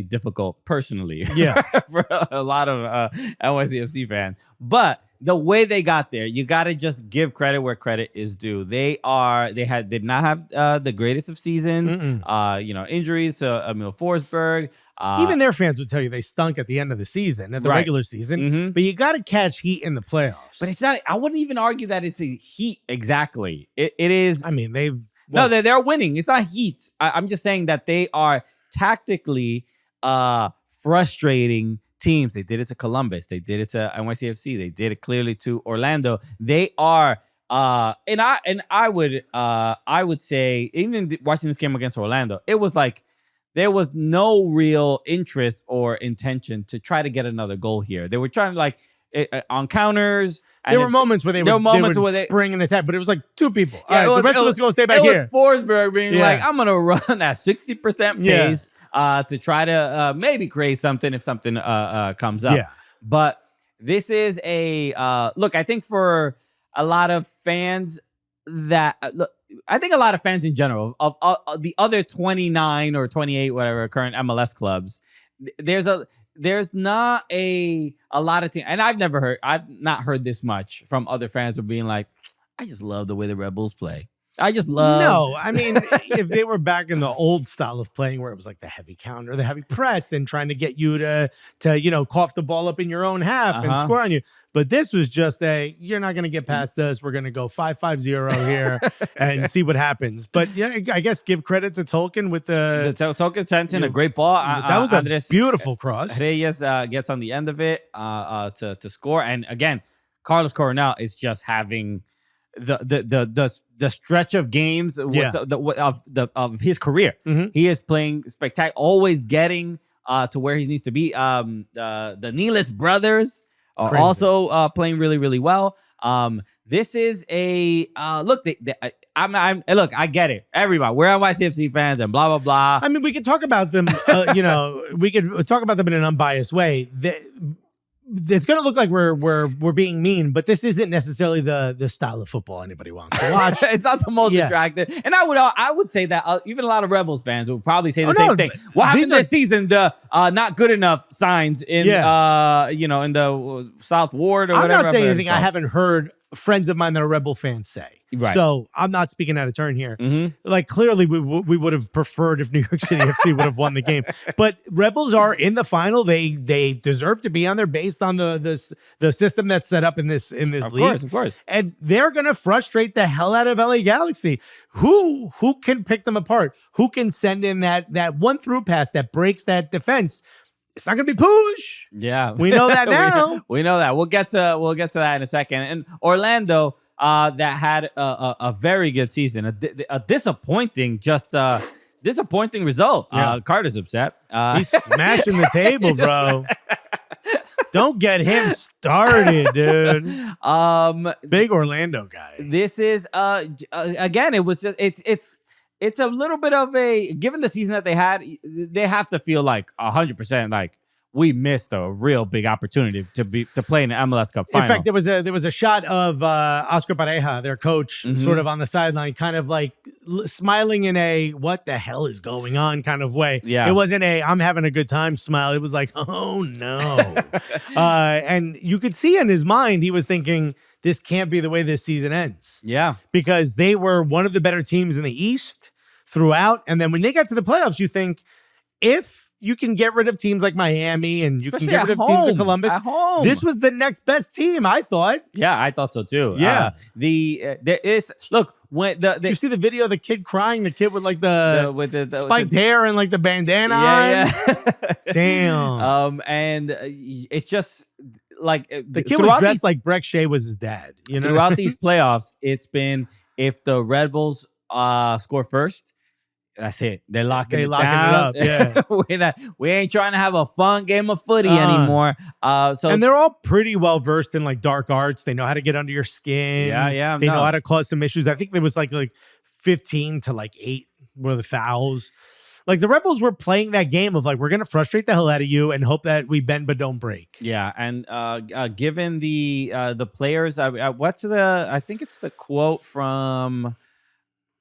difficult personally. Yeah. For a lot of NYCFC fans. But the way they got there, you got to just give credit where credit is due. They did not have the greatest of seasons. Injuries to Emil Forsberg. Even their fans would tell you they stunk at the end of the season, at the regular season. But you got to catch heat in the playoffs. But it's not. I wouldn't even argue that it's a heat exactly. It is. I mean, they're winning. It's not heat. I'm just saying that they are tactically frustrating teams. They did it to Columbus. They did it to NYCFC. They did it clearly to Orlando. They are and I would say, even watching this game against Orlando, it was like there was no real interest or intention to try to get another goal here. They were trying to like on counters. There were moments where they would spring and attack, but it was like two people. Yeah, the rest of us go stay back here. It was Forsberg being like, I'm going to run at 60% pace to try to maybe create something if something comes up. Yeah. But this is look, I think for a lot of fans I think a lot of fans in general of the other 29 or 28, whatever, current MLS clubs, there's not a lot of teams, and I've not heard this much from other fans of being like, I just love the way the Red Bulls play. I just love. No, I mean, if they were back in the old style of playing where it was like the heavy counter, the heavy press, and trying to get you to cough the ball up in your own half and score on you. But this was just you're not going to get past us. We're going to go 5-5-0 here and see what happens. But yeah, I guess give credit to Tolkien with the Tolkien sent in a great ball. That was a beautiful cross. Reyes gets on the end of it to score. And again, Carlos Coronel is just having the stretch of games of his career. He is playing spectacular, always getting to where he needs to be. The Nealis brothers are also playing really, really well. This is a look. Look, I get it. Everybody, we're NYCFC fans and blah blah blah. I mean, we could talk about them. We could talk about them in an unbiased way. it's going to look like we're being mean, but this isn't necessarily the style of football anybody wants to watch. It's not the most Yeah. attractive, and I would say that even a lot of Rebels fans would probably say the Oh, same no, thing. What happened these are- this season? The not good enough signs in in the South Ward or I'm whatever. not saying it's anything I called. haven't heard friends of mine that are Rebel fans say. Right. So I'm not speaking out of turn here. Mhm. Like clearly we would have preferred if New York City FC would have won the game. But Rebels are in the final. They deserve to be on there based on the system that's set up in this league. Of course. And they're gonna frustrate the hell out of LA Galaxy. Who can pick them apart? Who can send in that one through pass that breaks that defense? It's not gonna be Push. Yeah, We know that now. we know that. We'll get to that in a second. And Orlando, that had a very good season, a disappointing result. Yeah. Carter's upset. He's smashing the table, bro. Don't get him started, dude. Big Orlando guy. This is again, it was just it's a little bit of a, given the season that they had, they have to feel like 100% like we missed a real big opportunity to play in the MLS Cup Final. In fact, there was a shot of Oscar Pareja, their coach, sort of on the sideline, kind of like smiling in a "what the hell is going on" kind of way. Yeah. It wasn't a "I'm having a good time" smile. It was like, "Oh no," and you could see in his mind he was thinking, "This can't be the way this season ends." Yeah. Because they were one of the better teams in the East throughout, and then when they got to the playoffs, you think if you can get rid of teams like Miami and you Especially can get at rid of teams in home, Columbus. at home. This was the next best team, I thought. Yeah, I thought so too. Yeah. There is, look, when Did you see the video of the kid crying? The kid with like the with the spiked hair and like the bandana on? yeah. Damn. And it's just like The kid was dressed like Breck Shea was his dad. You know, throughout these playoffs, it's been, if the Red Bulls score first, that's it. They're locking They it locking down. it up, we ain't trying to have a fun game of footy anymore. So and they're all pretty well versed in like dark arts. They know how to get under your skin. Yeah, They no. know how to cause some issues. I think there was like 15 to like 8 were the fouls. Like the Rebels were playing that game of like, we're gonna frustrate the hell out of you and hope that we bend but don't break. yeah, and given the players, I think it's the quote from,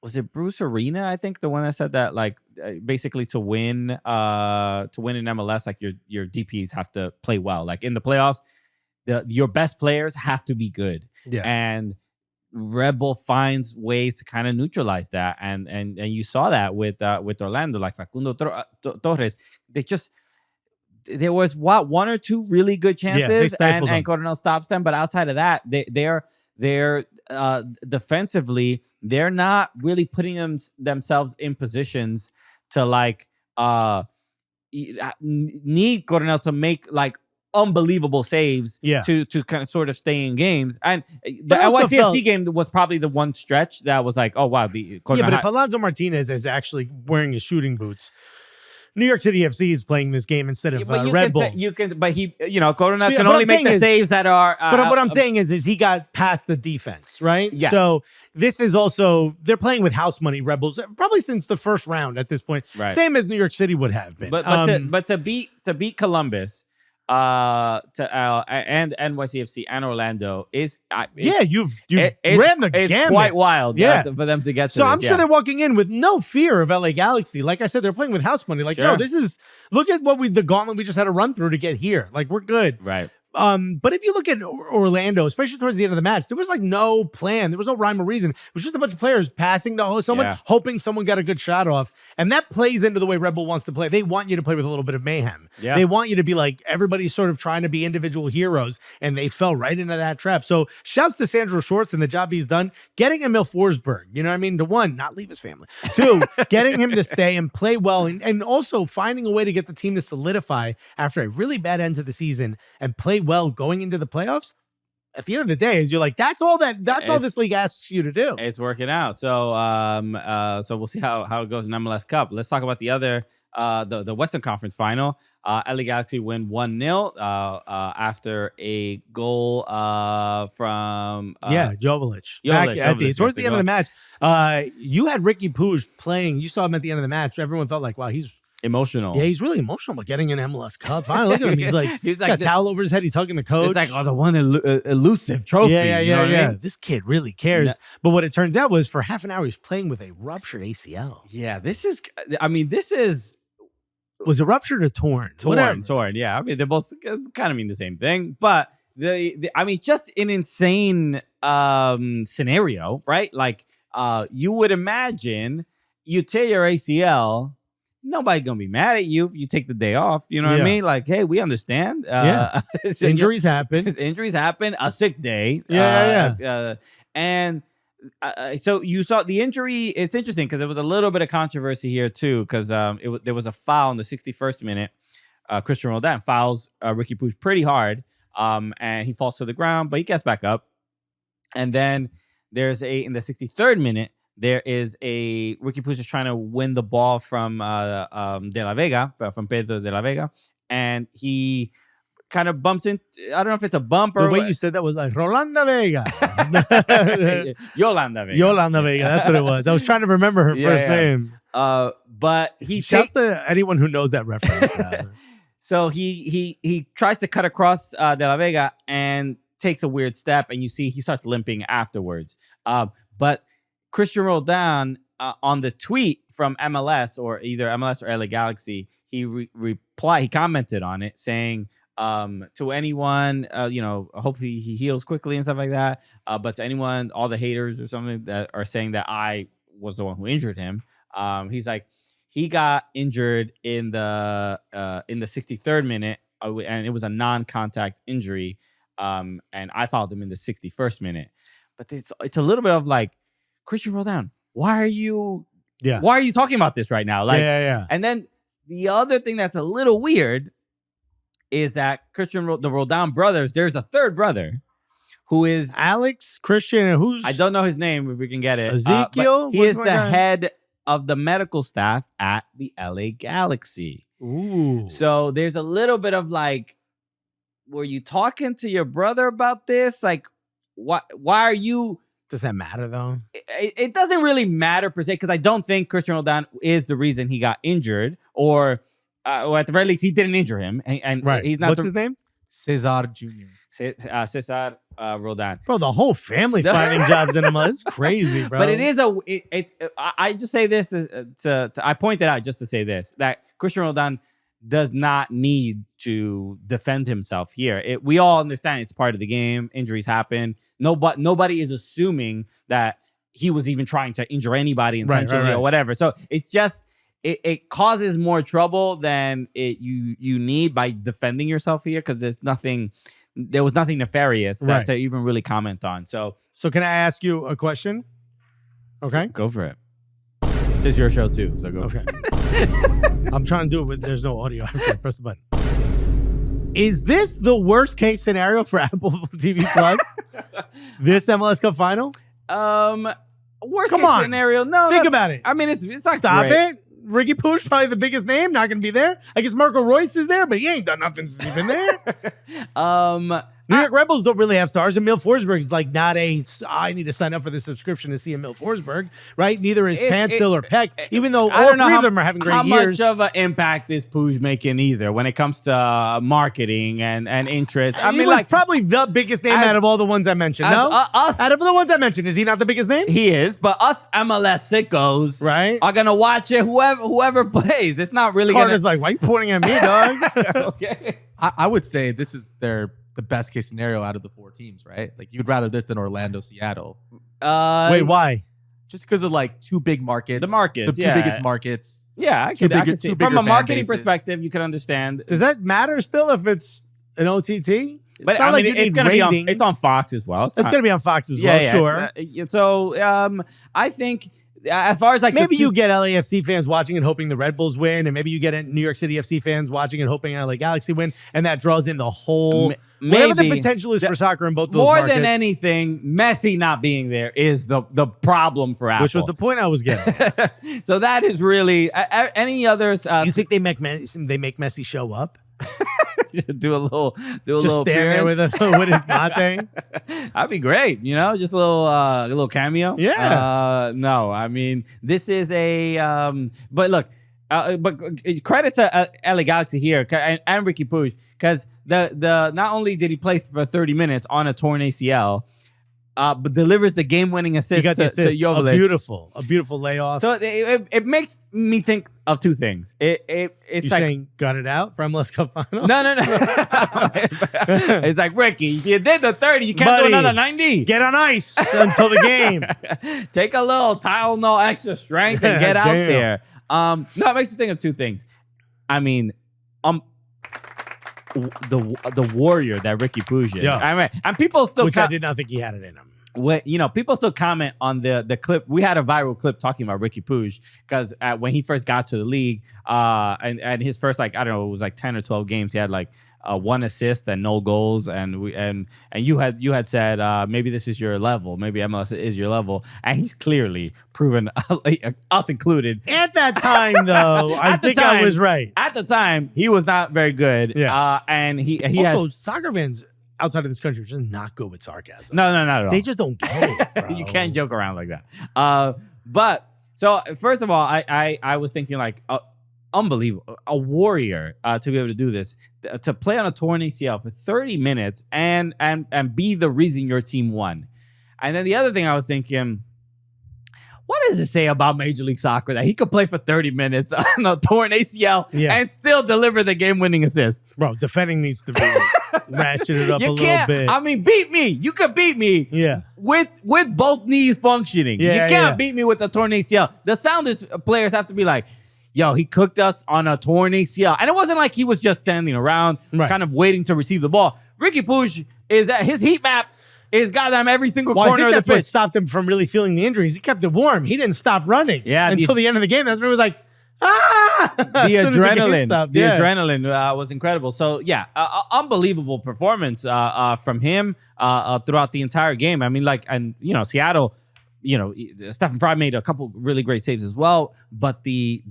was it Bruce Arena? I think the one that said that, like, basically to win in MLS, like your DPs have to play well. Like in the playoffs, your best players have to be good. Yeah. And Red Bull finds ways to kind of neutralize that, and you saw that with Orlando, like Facundo Torres. There was one or two really good chances, stifled them. and Coronel stops them. But outside of that, they're defensively, they're not really putting themselves in positions to like need Coronel to make like unbelievable saves to kind of sort of stay in games. And the NYCFC game was probably the one stretch that was like, oh wow, But if Alonso Martinez is actually wearing his shooting boots, New York City FC is playing this game instead of Red Bull. But he, Coronel can what only I'm make saying the is- saves that are. But what I'm saying is he got past the defense, right? Yes. So this is also, they're playing with house money, Rebels, probably since the first round at this point. Right. Same as New York City would have been. But to beat Columbus, and NYCFC and Orlando is you've ran the it's gamut. quite wild Yeah. for them to get to So this, I'm sure they're walking in with no fear of LA Galaxy. Like I said, they're playing with house money. Like, Sure. look at the gauntlet we just had to run through to get here. Like, we're good. right. But if you look at Orlando, especially towards the end of the match, there was like no plan. There was no rhyme or reason. It was just a bunch of players passing to someone, hoping someone got a good shot off. And that plays into the way Red Bull wants to play. They want you to play with a little bit of mayhem. Yeah. They want you to be like, everybody's sort of trying to be individual heroes, and they fell right into that trap. So shouts to Sandro Schwartz and the job he's done, getting Emil Forsberg, you know what I mean? To one, not leave his family. Two, getting him to stay and play well, and also finding a way to get the team to solidify after a really bad end to the season and play well going into the playoffs. At the end of the day, you're like, that's all this league asks you to do. It's working out. So so we'll see how it goes in MLS Cup. Let's talk about the other the Western Conference Final. LA Galaxy win 1-0 after a goal from Joveljic. Towards the end of the match, you had Ricky Puig playing. You saw him at the end of the match. Everyone thought like, wow, he's emotional. Yeah, he's really emotional about getting an MLS Cup Final. Look at him. He's like, He's got a towel over his head. He's hugging the coach. It's like, oh, the one elusive trophy. Yeah, you know what I mean? This kid really cares. Yeah. But what it turns out was for half an hour, he's playing with a ruptured ACL. Yeah, this is. I mean, this is Was it ruptured or torn? torn. Yeah, I mean, they both kind of mean the same thing, but I mean, just an insane scenario, right? Like, you would imagine you tear your ACL. Nobody's gonna be mad at you if you take the day off. You know what I mean? Like, hey, we understand. So Injuries happen. Injuries happen. A sick day. And so you saw the injury. It's interesting because there was a little bit of controversy here too, because there was a foul in the 61st minute. Christian Roldan fouls Ricky Puig pretty hard, and he falls to the ground, but he gets back up. And then there's in the 63rd minute. There is a Ricky Puig is trying to win the ball from De La Vega, from Pedro De La Vega, and he kind of bumps in. I don't know if it's a bump or the way you said that was like Rolanda Vega. Yolanda Vega. Yolanda Vega. That's what it was. I was trying to remember her first name. But he shouts to anyone who knows that reference. So he tries to cut across De La Vega and takes a weird step, and you see he starts limping afterwards. But Christian Roldan, on the tweet from MLS, or either MLS or LA Galaxy, he he commented on it saying, to anyone, hopefully he heals quickly and stuff like that. But to anyone, all the haters or something that are saying that I was the one who injured him, he's like, he got injured in the 63rd minute, and it was a non-contact injury, and I fouled him in the 61st minute. But it's a little bit of like, Christian Roldan, why are you talking about this right now? Like, And then the other thing that's a little weird is that the Roldan brothers, there's a third brother who is Alex, Christian, and who's, I don't know his name if we can get it. Ezekiel? But he is the head of the medical staff at the LA Galaxy. Ooh. So there's a little bit of like, were you talking to your brother about this? Like, why are you? Does that matter though? It doesn't really matter per se, because I don't think Christian Roldan is the reason he got injured, or at the very least, he didn't injure him. And right. He's not. What's his name? Cesar Jr. Cesar Roldan. Bro, the whole family finding jobs in MLS. It's crazy, bro. But it is I just say this I pointed out just to say this, that Christian Roldan does not need to defend himself here. We all understand it's part of the game. Injuries happen. Nobody is assuming that he was even trying to injure anybody intentionally or whatever. So it's just it causes more trouble than you need by defending yourself here, because there was nothing nefarious to even really comment on. So can I ask you a question? Okay, go for it. This is your show too, so go. Okay. I'm trying to do it, but there's no audio. I have to press the button. Is this the worst case scenario for Apple TV Plus? This MLS Cup Final? Worst case scenario? No. Think about it. I mean, it's not Stop great. it. Ricky Puig, probably the biggest name, not going to be there. I guess Marco Royce is there, but he ain't done nothing since he's been there. New York Red Bulls don't really have stars. Emil Forsberg is like not I need to sign up for the subscription to see Emil Forsberg, right? Neither is Pansil or Peck, even though all three of them are having great years. How much of an impact is Puig making either when it comes to marketing and interest? I mean, like probably the biggest name out of all the ones I mentioned. No? Out of the ones I mentioned, is he not the biggest name? He is, but us MLS sickos are going to watch it whoever plays. It's not really going to... Carter's like, why are you pointing at me, dog? Okay. I would say this is the best case scenario out of the four teams, right? Like, you'd rather this than Orlando, Seattle. Wait, why? Just because of like two big markets. The markets, the two biggest markets. Yeah, I could see. From a marketing perspective, you can understand. Does that matter still if it's an OTT? But I mean, it's going to be on. It's on Fox as well. It's going to be on Fox as well. Sure. So I think, as far as like maybe you get LAFC fans watching and hoping the Red Bulls win, and maybe you get New York City FC fans watching and hoping LA Galaxy win, and that draws in the whole whatever the potential is for soccer in both those more markets. Than anything, Messi not being there is the problem for Apple, which was the point I was getting. So that is really any others. You think they make Messi show up? do a little stand there with his mate. That'd be great, just a little cameo. Yeah. No, I mean, this is a but look, but credit to LA Galaxy here and Ricky Puig, because the not only did he play for 30 minutes on a torn ACL, but delivers the game-winning assist, to Joveljic. A beautiful layoff. So it makes me think of two things. It's like saying got it out for MLS Cup Final? no. It's like, Ricky, you did the 30, you can't do another 90. Get on ice until the game. Take a little Tylenol extra strength and get out there. No, it makes me think of two things. I mean, the warrior that Ricky Puig is. Yeah. I mean, and people still Which I did not think he had it in him. People still comment on the clip. We had a viral clip talking about Ricky Puig because when he first got to the league, and his first, like, I don't know, it was like 10 or 12 games, he had like 1 assist and no goals, and you had said maybe this is your level, maybe MLS is your level, and he's clearly proven, us included. At that time, though, I think I was right. At the time, he was not very good. Yeah, and he also has soccer fans outside of this country are just not good with sarcasm. No, not at all. They just don't get it, bro. You can't joke around like that. But so first of all, I was thinking like unbelievable, a warrior to be able to do this, to play on a torn ACL for 30 minutes and be the reason your team won. And then the other thing I was thinking, what does it say about Major League Soccer that he could play for 30 minutes on a torn ACL and still deliver the game-winning assist? Bro, defending needs to be ratcheted up a little bit. I mean, beat me. You could beat me. Yeah. With both knees functioning. Yeah, you can't beat me with a torn ACL. The Sounders players have to be like, yo, he cooked us on a torn ACL. And it wasn't like he was just standing around, kind of waiting to receive the ball. Ricky Puig is at his heat map. Is goddamn every single corner I think of that's the pitch. what stopped him from really feeling the injuries. He kept it warm. He didn't stop running until the end of the game. That's when he was like, ah! The adrenaline was incredible. So yeah, unbelievable performance from him throughout the entire game. I mean, like, and Seattle, Stephen Fry made a couple really great saves as well. But the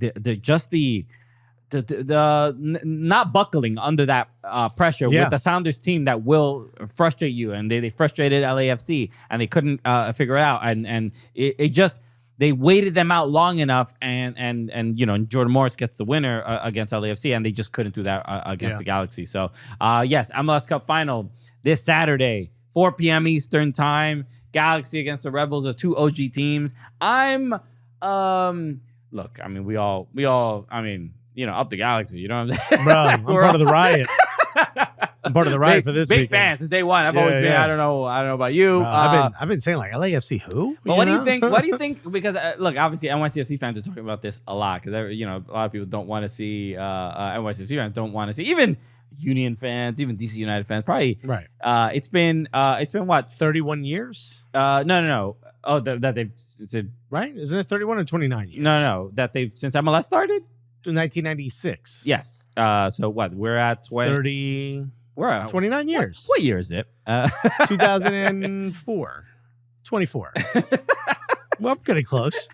not buckling under that pressure with the Sounders team that will frustrate you, and they frustrated LAFC and they couldn't figure it out, and it just, they waited them out long enough, and Jordan Morris gets the winner against LAFC, and they just couldn't do that against the Galaxy. So yes, MLS Cup Final this Saturday, 4 p.m. Eastern time. Galaxy against the Rebels, are two OG teams. Look, I mean, we all, I mean, up the Galaxy, you know what I'm saying? Bro, I'm part of the riot. I'm part of the riot for this big weekend. fan since day one. I've always been. I don't know about you. I've been saying like LAFC who? But what do you think? What do you think? Because look, obviously NYCFC fans are talking about this a lot, because a lot of people don't want to see NYCFC fans don't want to see, even Union fans, even DC United fans, probably. Right. It's been what, 31 years? No. Oh, that they've said, right? Isn't it 31 or 29 years? No. That they've, since MLS started. 1996. Yes. So what? We're at 30. We're at 29 years. What year is it? 2004. 24. Well, I'm getting close.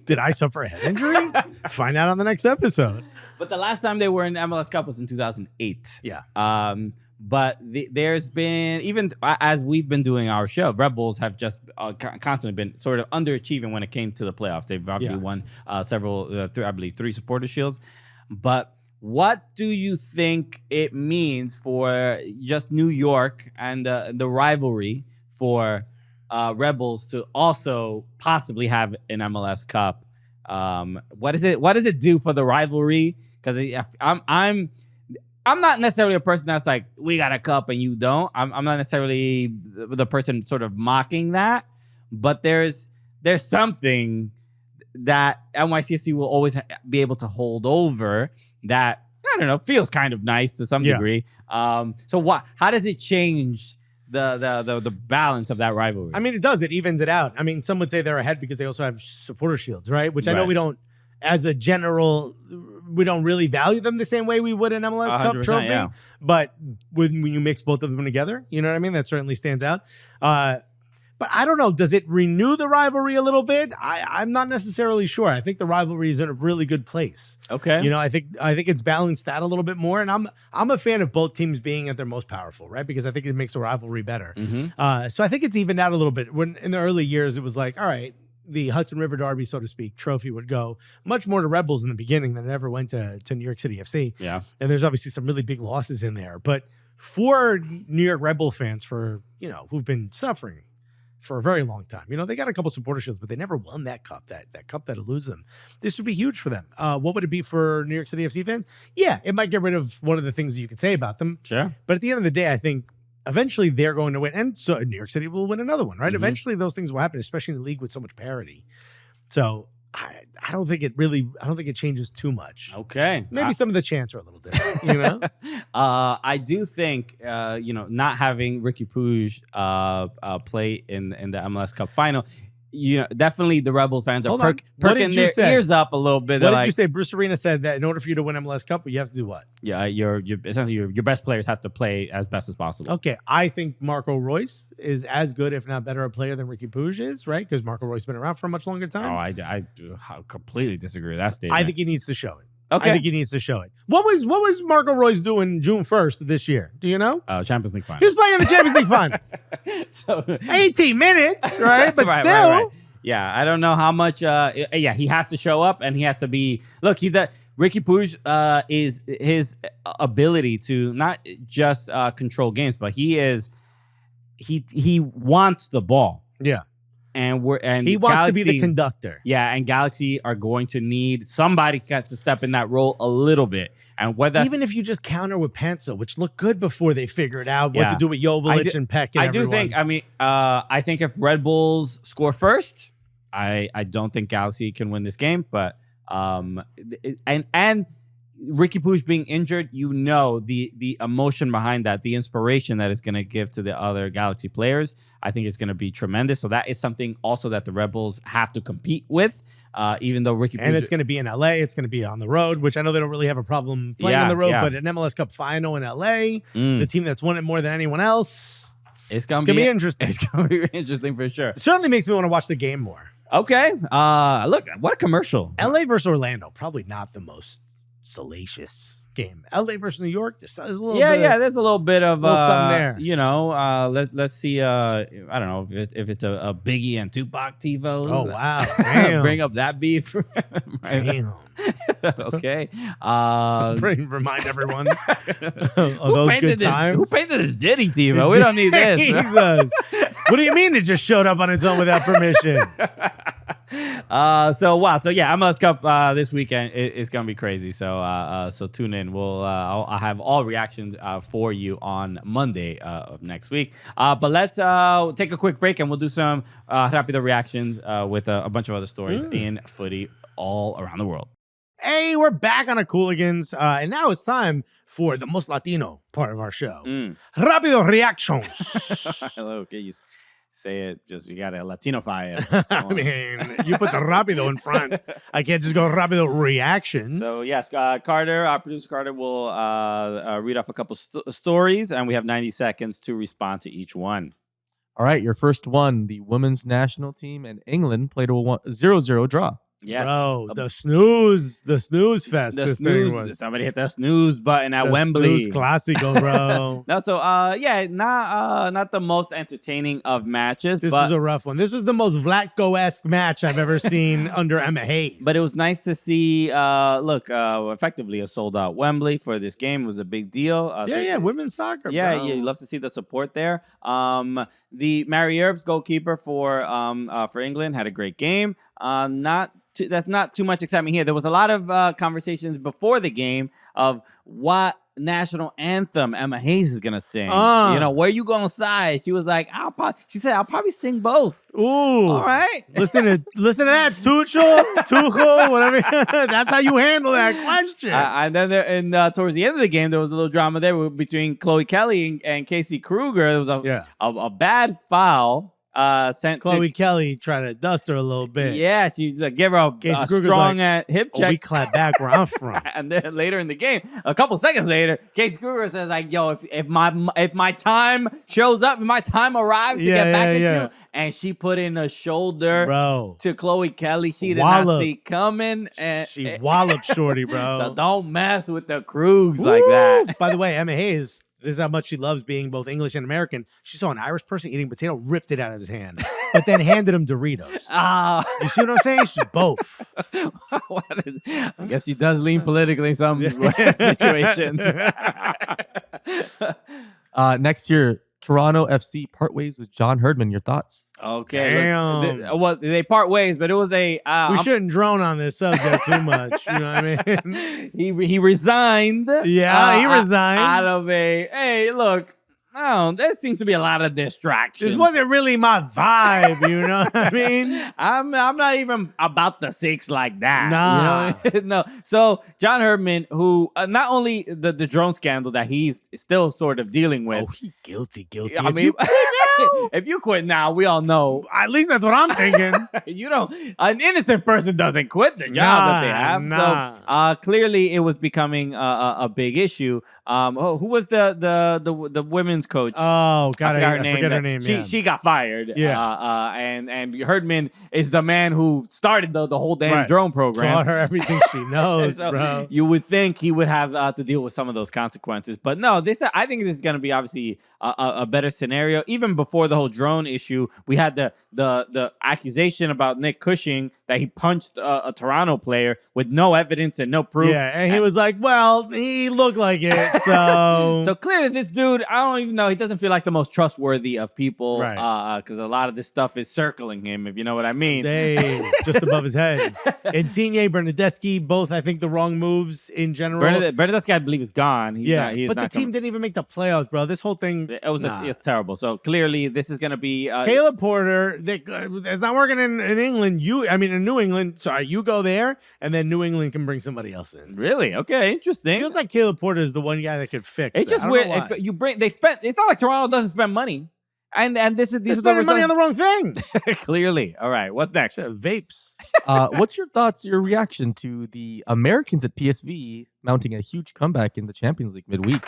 Did I suffer a head injury? Find out on the next episode. But the last time they were in MLS Cup was in 2008. Yeah. But there's been, even as we've been doing our show, Rebels have just constantly been sort of underachieving when it came to the playoffs. They've obviously won several, I believe 3 supporter shields. But what do you think it means for just New York and the rivalry for Rebels to also possibly have an MLS Cup? What does it do for the rivalry? Because I'm not necessarily a person that's like, we got a cup and you don't. I'm not necessarily the person sort of mocking that, but there's something that NYCFC will always be able to hold over that, I don't know, feels kind of nice to some degree. So how does it change the balance of that rivalry? I mean, it does. It evens it out. I mean, some would say they're ahead because they also have supporter shields, right? Which I know we don't, as a general, we don't really value them the same way we would an MLS Cup trophy. Yeah. But when you mix both of them together, you know what I mean? That certainly stands out. But I don't know. Does it renew the rivalry a little bit? I'm not necessarily sure. I think the rivalry is in a really good place. Okay. I think it's balanced out a little bit more. And I'm a fan of both teams being at their most powerful, right? Because I think it makes the rivalry better. Mm-hmm. So I think it's evened out a little bit. When in the early years, it was like, all right, the Hudson River Derby, so to speak, trophy would go much more to Red Bulls in the beginning than it ever went to New York City FC. Yeah. And there's obviously some really big losses in there. But for New York Red Bull fans, who've been suffering for a very long time, they got a couple supporter shields, but they never won that cup, that cup that eludes them. This would be huge for them. What would it be for New York City FC fans? Yeah, it might get rid of one of the things that you could say about them. Sure. But at the end of the day, I think eventually they're going to win. And so New York City will win another one, right? Eventually those things will happen, especially in a league with so much parity. So I don't think it changes too much. Okay. Maybe some of the chants are a little different, I do think, not having Ricky Puig play in the MLS Cup Final, definitely the Rebels fans are perking their ears up a little bit. What did you say? Bruce Arena said that in order for you to win MLS Cup, you have to do what? Yeah, essentially your best players have to play as best as possible. Okay, I think Marco Reus is as good, if not better, a player than Ricky Puig is, right? Because Marco Reus has been around for a much longer time. Oh, I completely disagree with that statement. I think he needs to show it. Okay. I think he needs to show it. What was Marco Reus doing June 1st of this year? Do you know? Champions League final. He was playing in the Champions League final. So 18 minutes, right? But still. Right. Yeah, I don't know how much. He has to show up, and he has to be. Look, Ricky Puig is his ability to not just control games, but he wants the ball. Yeah. And he wants to be the conductor. Yeah, and Galaxy are going to need somebody to step in that role a little bit. And whether even if you just counter with Pencil, which looked good before they figured out what to do with Jovic and Peck. And I think if Red Bulls score first, I don't think Galaxy can win this game. But and Ricky Puig being injured, the emotion behind that, the inspiration that it's going to give to the other Galaxy players, I think is going to be tremendous. So that is something also that the Red Bulls have to compete with, even though Ricky Puig... And it's going to be in LA. It's going to be on the road, which I know they don't really have a problem playing on the road, but an MLS Cup Final in LA, the team that's won it more than anyone else, it's going to be interesting. It's going to be interesting for sure. It certainly makes me want to watch the game more. Okay. Look, what a commercial. LA versus Orlando, probably not the most salacious game. LA versus New York, there's a little bit. There's a little bit of something there. Let's see. I don't know if it's a Biggie and Tupac TiVos. Oh wow! Damn. Bring up that beef. Damn. Okay. Remind everyone of those good times. Who painted this Diddy TiVo? We don't need this. Jesus. What do you mean it just showed up on its own without permission? So MLS Cup this weekend is gonna be crazy. So tune in. I'll have all reactions for you on Monday of next week. But let's take a quick break and we'll do some Rápido Reactions with a bunch of other stories in footy all around the world. Hey, we're back on a Cooligans, and now it's time for the most Latino part of our show. Rápido Reactions. Hello, okay, you say it, just you gotta Latinofy it. I mean, you put the Rápido in front. I can't just go Rápido Reactions. So yes, Carter, our producer Carter, will read off a couple stories, and we have 90 seconds to respond to each one. All right, your first one. The women's national team and England played a 0-0 draw. Yes. Bro, the snooze fest. The this snooze. thing was. Somebody hit the snooze button at the Wembley. Snooze Classico, bro. No, so not the most entertaining of matches. This was a rough one. This was the most Vlatko-esque match I've ever seen under Emma Hayes. But it was nice to see. Effectively a sold out Wembley for this game. It was a big deal. Women's soccer. Yeah, bro. you love to see the support there. The Mary Earps goalkeeper for England had a great game. That's not too much excitement here. There was a lot of conversations before the game of what national anthem Emma Hayes is gonna sing. Where you gonna side? She was like, I'll probably sing both. Ooh, all right. Listen to that, Tuchel, whatever. That's how you handle that question. And then towards the end of the game, there was a little drama there between Chloe Kelly and Casey Kruger. There was a bad foul. Sent Chloe Kelly tried to dust her a little bit. Yeah, she give her a strong hip check. We clap back where I'm from. And then later in the game, a couple seconds later, Casey Kruger says like, "Yo, if my time shows up, if my time arrives to get back at you," and she put in a shoulder to Chloe Kelly, she did not see coming, and she walloped Shorty, bro. So don't mess with the Krugs like that. By the way, Emma Hayes, This is how much she loves being both English and American. She saw an Irish person eating potato, ripped it out of his hand, but then handed him Doritos. You see what I'm saying? She's both. I guess she does lean politically in some situations. Next year, Toronto FC part ways with John Herdman. Your thoughts? Okay. Look, they part ways, but it was a. We shouldn't drone on this subject too much. You know what I mean? He resigned. Yeah, he resigned. Out of a, hey, look, there seemed to be a lot of distractions. This wasn't really my vibe, you know what I mean? I'm not even about the six like that. Nah. You know? No. So John Herdman, who not only the drone scandal that he's still sort of dealing with. Oh, he guilty. I mean, if you quit now, we all know. At least that's what I'm thinking. You don't. An innocent person doesn't quit the job that they have. So clearly, it was becoming a big issue. Who was the women's coach? Oh God, I forget her name. She got fired. Yeah. And Herdman is the man who started the whole damn drone program. Taught her everything she knows, so bro. You would think he would have to deal with some of those consequences, but no. I think this is going to be obviously a better scenario. Even before the whole drone issue, we had the accusation about Nick Cushing that he punched a Toronto player with no evidence and no proof. Yeah, and he was like, "Well, he looked like it." So clearly this dude, I don't even know, he doesn't feel like the most trustworthy of people, right? Because a lot of this stuff is circling him, if you know what I mean. Just above his head. Insigne, Bernadeschi, both I think the wrong moves in general. Bernadeschi, I believe, is gone. But the team didn't even make the playoffs, bro. This whole thing, it's terrible. So clearly this is going to be Caleb Porter. It's not working in England. In New England. Sorry, you go there, and then New England can bring somebody else in. Really? Okay, interesting. It feels like Caleb Porter is the one guy that could fix. It's just weird. It's not like Toronto doesn't spend money, and they're spending money on the wrong thing. Clearly. All right. What's next? Vapes. What's your reaction to the Americans at PSV mounting a huge comeback in the Champions League midweek?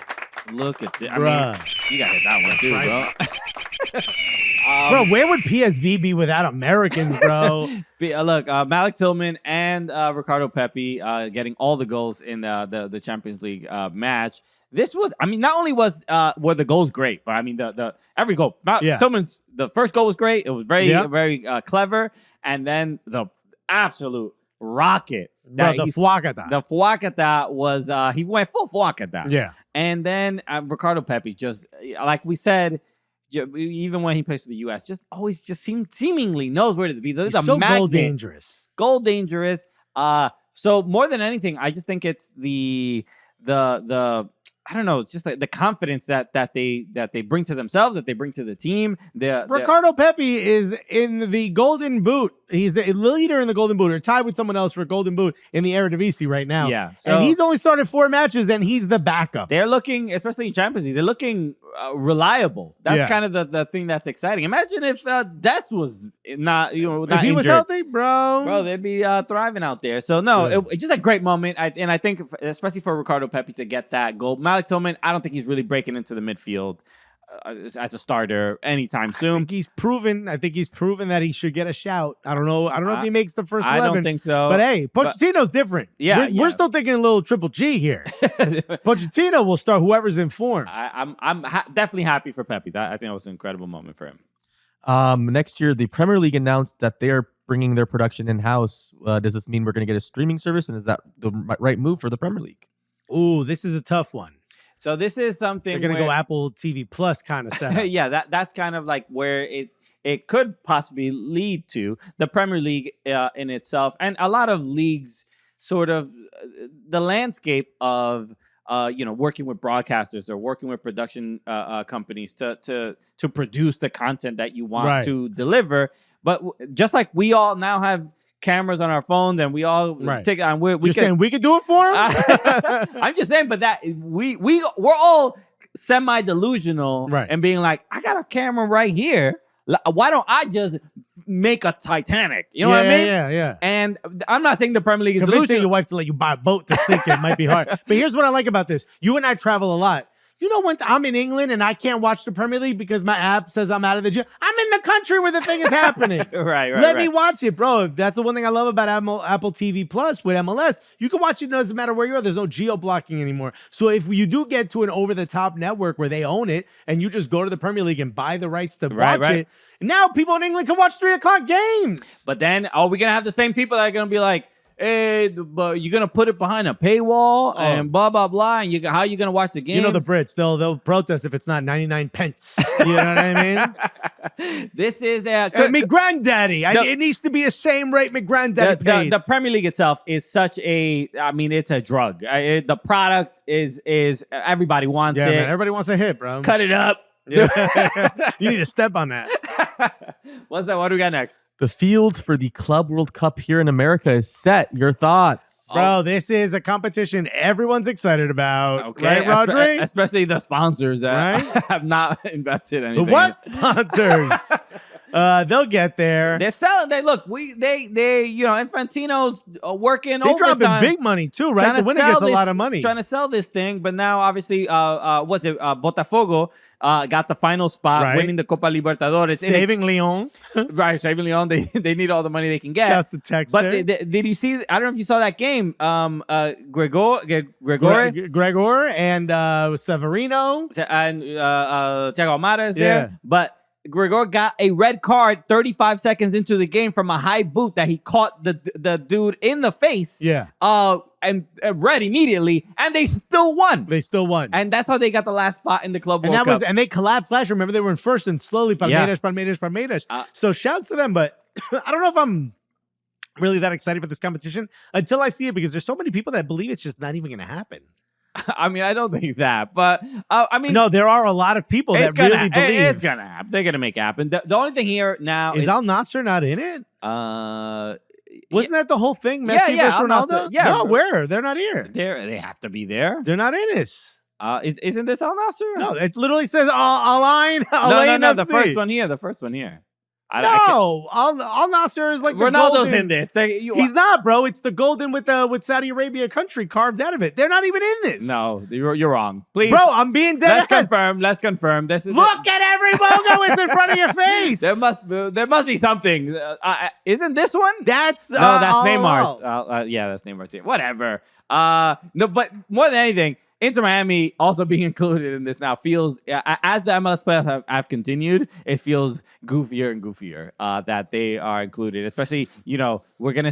Look at this. I mean, you got to hit that one too, bro. Bro, where would PSV be without Americans, bro? Look, Malik Tillman and Ricardo Pepi getting all the goals in the Champions League match. This was, not only were the goals great, but the every goal. Tillman's the first goal was great. It was very clever, and then the absolute rocket. The Fuacata. The Fuacata was he went full Fuacata. Yeah, and then Ricardo Pepi just like we said. Even when he plays for the U.S., just always seemingly knows where to be. He's so goal dangerous. Goal dangerous. So more than anything, I just think it's the I don't know. It's just the confidence that they bring to themselves, that they bring to the team. Ricardo Pepi is in the Golden Boot. He's a leader in the Golden Boot, or tied with someone else for Golden Boot in the Eredivisie right now. Yeah, and he's only started 4 matches, and he's the backup. They're looking, especially in Champions League, they're looking reliable. That's kind of the thing that's exciting. Imagine if Dest was not if he was healthy, bro, they'd be thriving out there. So no, it's just a great moment, and I think especially for Ricardo Pepi to get that goal. Malik Tillman, I don't think he's really breaking into the midfield as a starter anytime soon. I think he's proven that he should get a shout. I don't know if he makes the first 11. I don't think so. But hey, Pochettino's different. We're still thinking a little Triple G here. Pochettino will start whoever's in form. I'm definitely happy for Pepi. I think that was an incredible moment for him. Next year, the Premier League announced that they're bringing their production in-house. Does this mean we're going to get a streaming service? And is that the right move for the Premier League? Ooh, this is a tough one. So this is something they're going to go Apple TV Plus kind of setup. Yeah, that's kind of like where it could possibly lead to the Premier League in itself, and a lot of leagues. Sort of the landscape of working with broadcasters or working with production companies to produce the content that you want to deliver. But just like we all now have cameras on our phones, and we all take on. Saying we could do it for them? I'm just saying, but that we're all semi-delusional and being like, I got a camera right here. Why don't I just make a Titanic? You know what I mean? Yeah. And I'm not saying the Premier League is convincing delusional. your wife to let you buy a boat to sink it might be hard. But here's what I like about this. You and I travel a lot. You know, when I'm in England and I can't watch the Premier League because my app says I'm out of the gym, I'm in the country where the thing is happening. Right. Let me watch it, bro. That's the one thing I love about Apple TV Plus with MLS. You can watch it, doesn't matter where you are. There's no geo-blocking anymore. So if you do get to an over-the-top network where they own it and you just go to the Premier League and buy the rights to watch it, now people in England can watch 3 o'clock games. But then are we going to have the same people that are going to be like, hey, but you're gonna put it behind a paywall and blah blah blah, and how are you gonna watch the game? You know the Brits, they'll protest if it's not 99 pence. You know what I mean? This is me granddaddy. It needs to be the same rate me granddaddy paid. The Premier League itself is such a, I mean, it's a drug. The product is everybody wants it. Man, everybody wants a hit, bro. Cut it up. Yeah. You need to step on that. What's that? What do we got next? The field for the Club World Cup here in America is set. Your thoughts? Bro, this is a competition everyone's excited about. Okay. Right, Rodri? Especially the sponsors that have not invested anything. The what sponsors? They'll get there. They're selling. They you know, Infantino's working They overtime. dropping big money too, right? The winner gets a lot of money. Trying to sell this thing, but now obviously, Botafogo got the final spot, winning the Copa Libertadores. Saving Lyon. Right, saving Lyon. They need all the money they can get. That's the text. But did you see, I don't know if you saw that game, Gregor and Severino. And Thiago Almada is there. But Gregor got a red card 35 seconds into the game from a high boot that he caught the dude in the face. Yeah. And red immediately, and they still won. And that's how they got the last spot in the Club World Cup. And they collapsed last year. Remember, they were in first, and slowly Palmeiras. So shouts to them, but I don't know if I'm really that excited for this competition until I see it, because there's so many people that believe it's just not even going to happen. I mean, I don't think that, but I mean, no, there are a lot of people that really believe it's gonna happen. They're gonna make it happen. The only thing here now is Al Nassr not in it. Wasn't that the whole thing? Messi versus Ronaldo? No, where? They're not here. They have to be there. They're not in this. Isn't this Al Nassr? No, it literally says Alain. No. The first one here. Al Nassr is like Ronaldo's the in this. He's not, bro. It's the golden with Saudi Arabia country carved out of it. They're not even in this. No, you're wrong. Please, bro. I'm being dead. Let's confirm. This is look at every logo. It's in front of your face. There must be something. Isn't this one? That's Neymar's. Yeah, that's Neymar's team. Whatever. No, but more than anything, Inter Miami also being included in this now feels, as the MLS playoffs have continued, it feels goofier and goofier that they are included. Especially, you know, we're gonna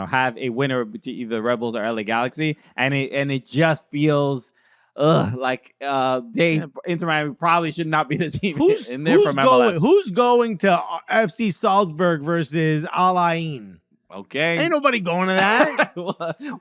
have a winner between either Rebels or LA Galaxy, and it just feels like Inter Miami probably should not be the team in there from MLS. Who's going to FC Salzburg versus Al Ain? Okay. Ain't nobody going to that.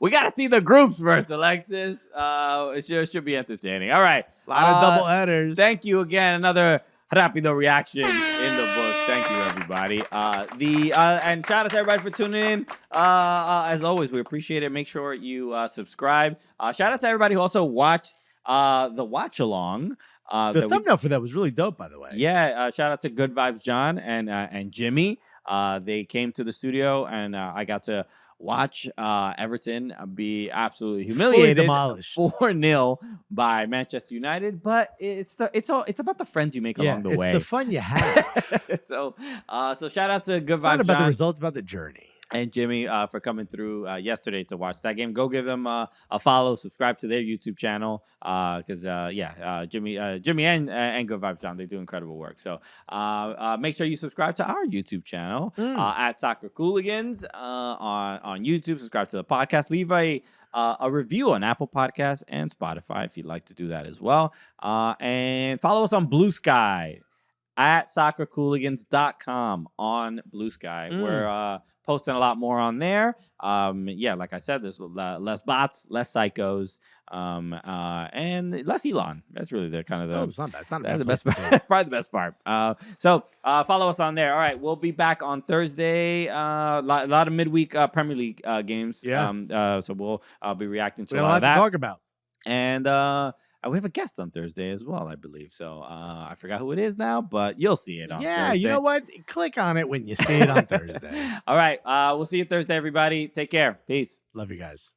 We got to see the groups first, Alexis. It should be entertaining. All right. A lot of double headers. Thank you again. Another Rápido Reactions in the books. Thank you, everybody. And shout out to everybody for tuning in. As always, we appreciate it. Make sure you subscribe. Shout out to everybody who also watched the watch along. The thumbnail for that was really dope, by the way. Yeah. Shout out to Good Vibes John and Jimmy. They came to the studio, and I got to watch Everton be absolutely humiliated, demolished 4-0 by Manchester United. But it's about the friends you make along the way. It's the fun you have. So shout out to Good Vibes. It's not about John the results, about the journey. And Jimmy for coming through yesterday to watch that game. Go give them a follow, subscribe to their YouTube channel because Jimmy and Good Vibes John, they do incredible work. So make sure you subscribe to our YouTube channel at Soccer Cooligans on YouTube. Subscribe to the podcast. Leave a review on Apple Podcasts and Spotify if you'd like to do that as well. And follow us on Blue Sky at soccercooligans.com on Blue Sky. We're posting a lot more on there. Like I said, there's less bots, less psychos, and less Elon. That's really the kind of the. It's not bad. It's not the best. Probably the best part. So follow us on there. All right, we'll be back on Thursday. A lot of midweek Premier League games. Yeah. So we'll be reacting to we a got lot of that. to talk about. And we have a guest on Thursday as well, I believe. So I forgot who it is now, but you'll see it on Thursday. You know what? Click on it when you see it on Thursday. All right. We'll see you Thursday, everybody. Take care. Peace. Love you guys.